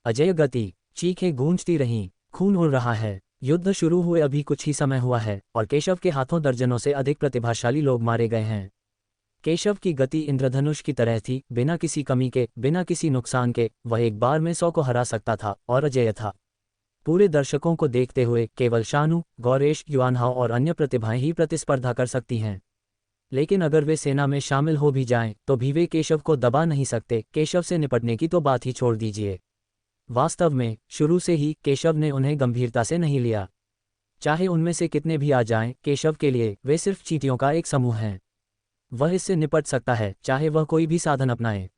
अजेय गति, चीखें गूंजती रहीं, खून उड़ रहा है। युद्ध शुरू हुए अभी कुछ ही समय हुआ है और केशव के हाथों दर्जनों से अधिक प्रतिभाशाली लोग मारे गए हैं। केशव की गति इंद्रधनुष की तरह थी, बिना किसी कमी के, बिना किसी नुकसान के वह एक बार में 100 को हरा सकता था और अजेय था। पूरे दर्शकों को देखते हुए केवल शानु, गौरेश, युआनहाओ और अन्य प्रतिभाएं ही प्रतिस्पर्धा कर सकती हैं। लेकिन अगर वे सेना में शामिल हो भी जाएं तो भी वे केशव को दबा नहीं सकते। केशव से निपटने की तो बात ही छोड़ दीजिए। वास्तव में शुरू से ही केशव ने उन्हें गंभीरता से नहीं लिया। चाहे उनमें से कितने भी आ जाएं, केशव के लिए वे सिर्फ चींटियों का एक समूह हैं। वह इससे निपट सकता है चाहे वह कोई भी साधन अपनाए।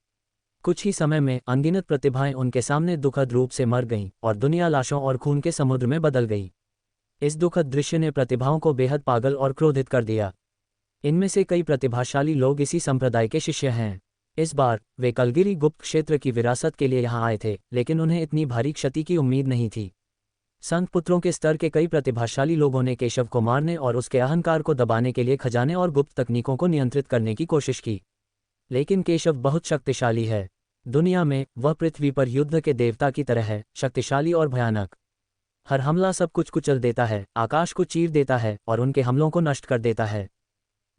कुछ ही समय में अनगिनत प्रतिभाएं उनके सामने दुखद रूप से मर गईं और दुनिया लाशों और खून के समुद्र में बदल गई। इस दुखद दृश्य ने प्रतिभाओं को बेहद पागल और क्रोधित कर दिया। इनमें से कई प्रतिभाशाली लोग इसी संप्रदाय के शिष्य हैं। इस बार वे कलगिरी गुप्त क्षेत्र की विरासत के लिए यहाँ आए थे, लेकिन उन्हें इतनी भारी क्षति की उम्मीद नहीं थी। संत पुत्रों के स्तर के कई प्रतिभाशाली लोगों ने केशव को मारने और उसके अहंकार को दबाने के लिए खजाने और गुप्त तकनीकों को नियंत्रित करने की कोशिश की। लेकिन केशव बहुत शक्तिशाली है। दुनिया में वह पृथ्वी पर युद्ध के देवता की तरह है, शक्तिशाली और भयानक। हर हमला सब कुछ कुचल देता है, आकाश को चीर देता है और उनके हमलों को नष्ट कर देता है।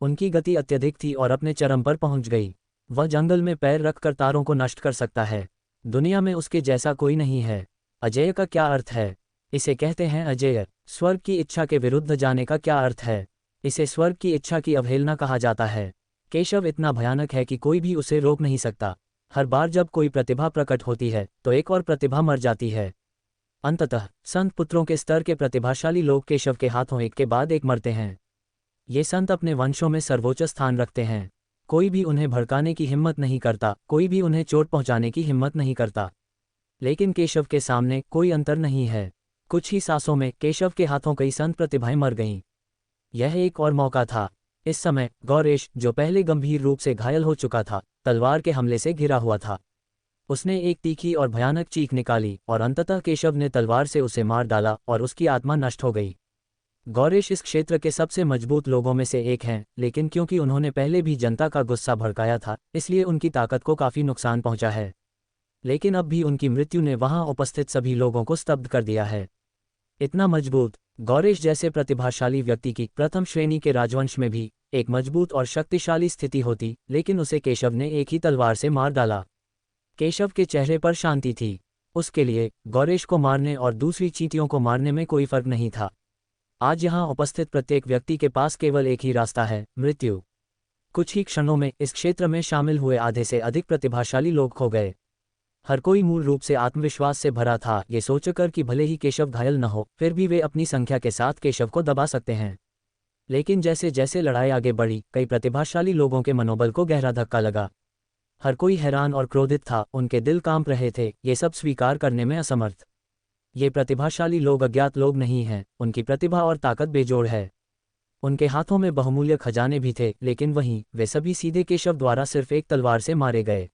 उनकी गति अत्यधिक थी और अपने चरम पर पहुंच गई। वह जंगल में पैर रखकर तारों को नष्ट कर सकता है। दुनिया में उसके जैसा कोई नहीं है। अजेय का क्या अर्थ है? इसे कहते हैं अजेय। स्वर्ग की इच्छा के विरुद्ध जाने का क्या अर्थ है? इसे स्वर्ग की इच्छा की अवहेलना कहा जाता है। केशव इतना भयानक है कि कोई भी उसे रोक नहीं सकता। हर बार जब कोई प्रतिभा प्रकट होती है तो एक और प्रतिभा मर जाती है। अंततः संत पुत्रों के स्तर के प्रतिभाशाली लोग केशव के हाथों एक के बाद एक मरते हैं। ये संत अपने वंशों में सर्वोच्च स्थान रखते हैं। कोई भी उन्हें भड़काने की हिम्मत नहीं करता, कोई भी उन्हें चोट पहुंचाने की हिम्मत नहीं करता। लेकिन केशव के सामने कोई अंतर नहीं है। कुछ ही सांसों में केशव के हाथों कई संत प्रतिभाएं मर गईं। यह एक और मौका था। इस समय गौरेश, जो पहले गंभीर रूप से घायल हो चुका था, तलवार के हमले से घिरा हुआ था। उसने एक तीखी और भयानक चीख निकाली और अंततः केशव ने तलवार से उसे मार डाला और उसकी आत्मा नष्ट हो गई। गौरेश इस क्षेत्र के सबसे मजबूत लोगों में से एक हैं, लेकिन क्योंकि उन्होंने पहले भी जनता का गुस्सा भड़काया था, इसलिए उनकी ताकत को काफी नुकसान पहुंचा है। लेकिन अब भी उनकी मृत्यु ने वहां उपस्थित सभी लोगों को स्तब्ध कर दिया है। इतना मजबूत गौरेश जैसे प्रतिभाशाली व्यक्ति की प्रथम श्रेणी के राजवंश में भी एक मजबूत और शक्तिशाली स्थिति होती, लेकिन उसे केशव ने एक ही तलवार से मार डाला। केशव के चेहरे पर शांति थी। उसके लिए गौरेश को मारने और दूसरी चींटियों को मारने में कोई फर्क नहीं था। आज यहाँ उपस्थित प्रत्येक व्यक्ति के पास केवल एक ही रास्ता है, मृत्यु। कुछ ही क्षणों में इस क्षेत्र में शामिल हुए आधे से अधिक प्रतिभाशाली लोग खो गए। हर कोई मूल रूप से आत्मविश्वास से भरा था, ये सोचकर कि भले ही केशव घायल न हो, फिर भी वे अपनी संख्या के साथ केशव को दबा सकते हैं। लेकिन जैसे जैसे लड़ाई आगे बढ़ी, कई प्रतिभाशाली लोगों के मनोबल को गहरा धक्का लगा। हर कोई हैरान और क्रोधित था, उनके दिल कांप रहे थे, ये सब स्वीकार करने में असमर्थ। ये प्रतिभाशाली लोग अज्ञात लोग नहीं हैं, उनकी प्रतिभा और ताकत बेजोड़ है। उनके हाथों में बहुमूल्य खजाने भी थे, लेकिन वहीं वे सभी सीधे केशव द्वारा सिर्फ एक तलवार से मारे गए।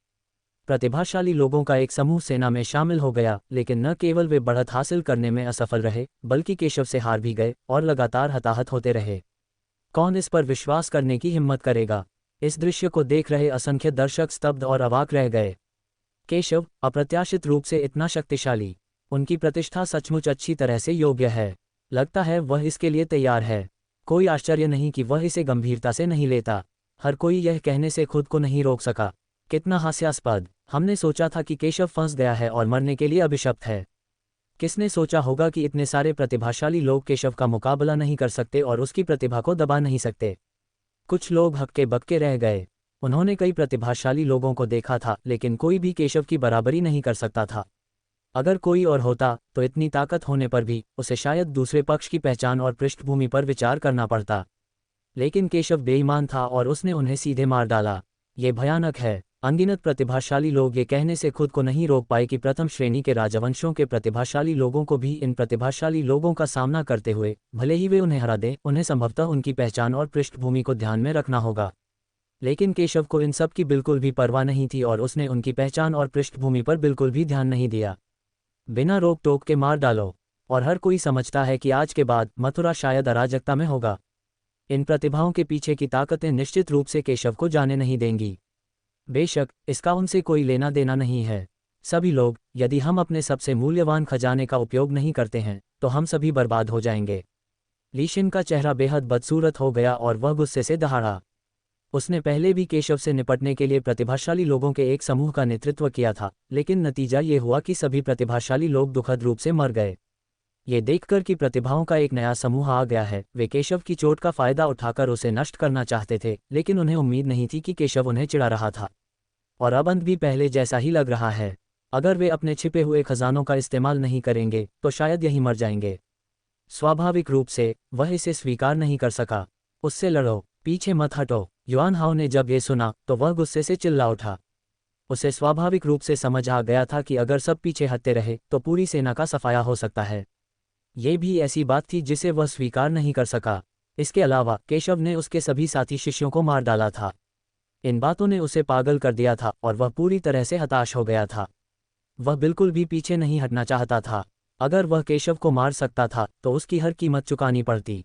प्रतिभाशाली लोगों का एक समूह सेना में शामिल हो गया, लेकिन न केवल वे बढ़त हासिल करने में असफल रहे, बल्कि केशव से हार भी गए और लगातार हताहत होते रहे। कौन इस पर विश्वास करने की हिम्मत करेगा? इस दृश्य को देख रहे असंख्य दर्शक स्तब्ध और अवाक रह गए। केशव अप्रत्याशित रूप से इतना शक्तिशाली, उनकी प्रतिष्ठा सचमुच अच्छी तरह से योग्य है। लगता है वह इसके लिए तैयार है। कोई आश्चर्य नहीं कि वह इसे गंभीरता से नहीं लेता। हर कोई यह कहने से खुद को नहीं रोक सका, कितना हास्यास्पद। हमने सोचा था कि केशव फंस गया है और मरने के लिए अभिशप्त है। किसने सोचा होगा कि इतने सारे प्रतिभाशाली लोग केशव का मुकाबला नहीं कर सकते और उसकी प्रतिभा को दबा नहीं सकते। कुछ लोग हक्के बक्के रह गए। उन्होंने कई प्रतिभाशाली लोगों को देखा था, लेकिन कोई भी केशव की बराबरी नहीं कर सकता था। अगर कोई और होता तो इतनी ताकत होने पर भी उसे शायद दूसरे पक्ष की पहचान और पृष्ठभूमि पर विचार करना पड़ता। लेकिन केशव बेईमान था और उसने उन्हें सीधे मार डाला। ये भयानक है। अनगिनत प्रतिभाशाली लोग ये कहने से खुद को नहीं रोक पाए कि प्रथम श्रेणी के राजवंशों के प्रतिभाशाली लोगों को भी इन प्रतिभाशाली लोगों का सामना करते हुए, भले ही वे उन्हें हरा दें, उन्हें संभवतः उनकी पहचान और पृष्ठभूमि को ध्यान में रखना होगा। लेकिन केशव को इन सब की बिल्कुल भी परवाह नहीं थी और उसने उनकी पहचान और पृष्ठभूमि पर बिल्कुल भी ध्यान नहीं दिया। बिना रोक टोक के मार डालो। और हर कोई समझता है कि आज के बाद मथुरा शायद अराजकता में होगा। इन प्रतिभाओं के पीछे की ताकतें निश्चित रूप से केशव को जाने नहीं देंगी। बेशक इसका उनसे कोई लेना देना नहीं है। सभी लोग, यदि हम अपने सबसे मूल्यवान खजाने का उपयोग नहीं करते हैं तो हम सभी बर्बाद हो जाएंगे। लीशिन का चेहरा बेहद बदसूरत हो गया और वह गुस्से से दहाड़ा। उसने पहले भी केशव से निपटने के लिए प्रतिभाशाली लोगों के एक समूह का नेतृत्व किया था, लेकिन नतीजा ये हुआ कि सभी प्रतिभाशाली लोग दुखद रूप से मर गए। ये देखकर कि प्रतिभाओं का एक नया समूह आ गया है, वे केशव की चोट का फायदा उठाकर उसे नष्ट करना चाहते थे, लेकिन उन्हें उम्मीद नहीं थी कि केशव उन्हें चिढ़ा रहा था। और अब अंत भी पहले जैसा ही लग रहा है। अगर वे अपने छिपे हुए खजानों का इस्तेमाल नहीं करेंगे तो शायद यही मर जाएंगे। स्वाभाविक रूप से वह इसे स्वीकार नहीं कर सका। उससे लड़ो, पीछे मत हटो। युआन हाओ ने जब ये सुना तो वह गुस्से से चिल्ला उठा। उसे स्वाभाविक रूप से समझ आ गया था कि अगर सब पीछे हटते रहे तो पूरी सेना का सफाया हो सकता है। ये भी ऐसी बात थी जिसे वह स्वीकार नहीं कर सका। इसके अलावा केशव ने उसके सभी साथी शिष्यों को मार डाला था। इन बातों ने उसे पागल कर दिया था और वह पूरी तरह से हताश हो गया था। वह बिल्कुल भी पीछे नहीं हटना चाहता था। अगर वह केशव को मार सकता था तो उसकी हर कीमत चुकानी पड़ती।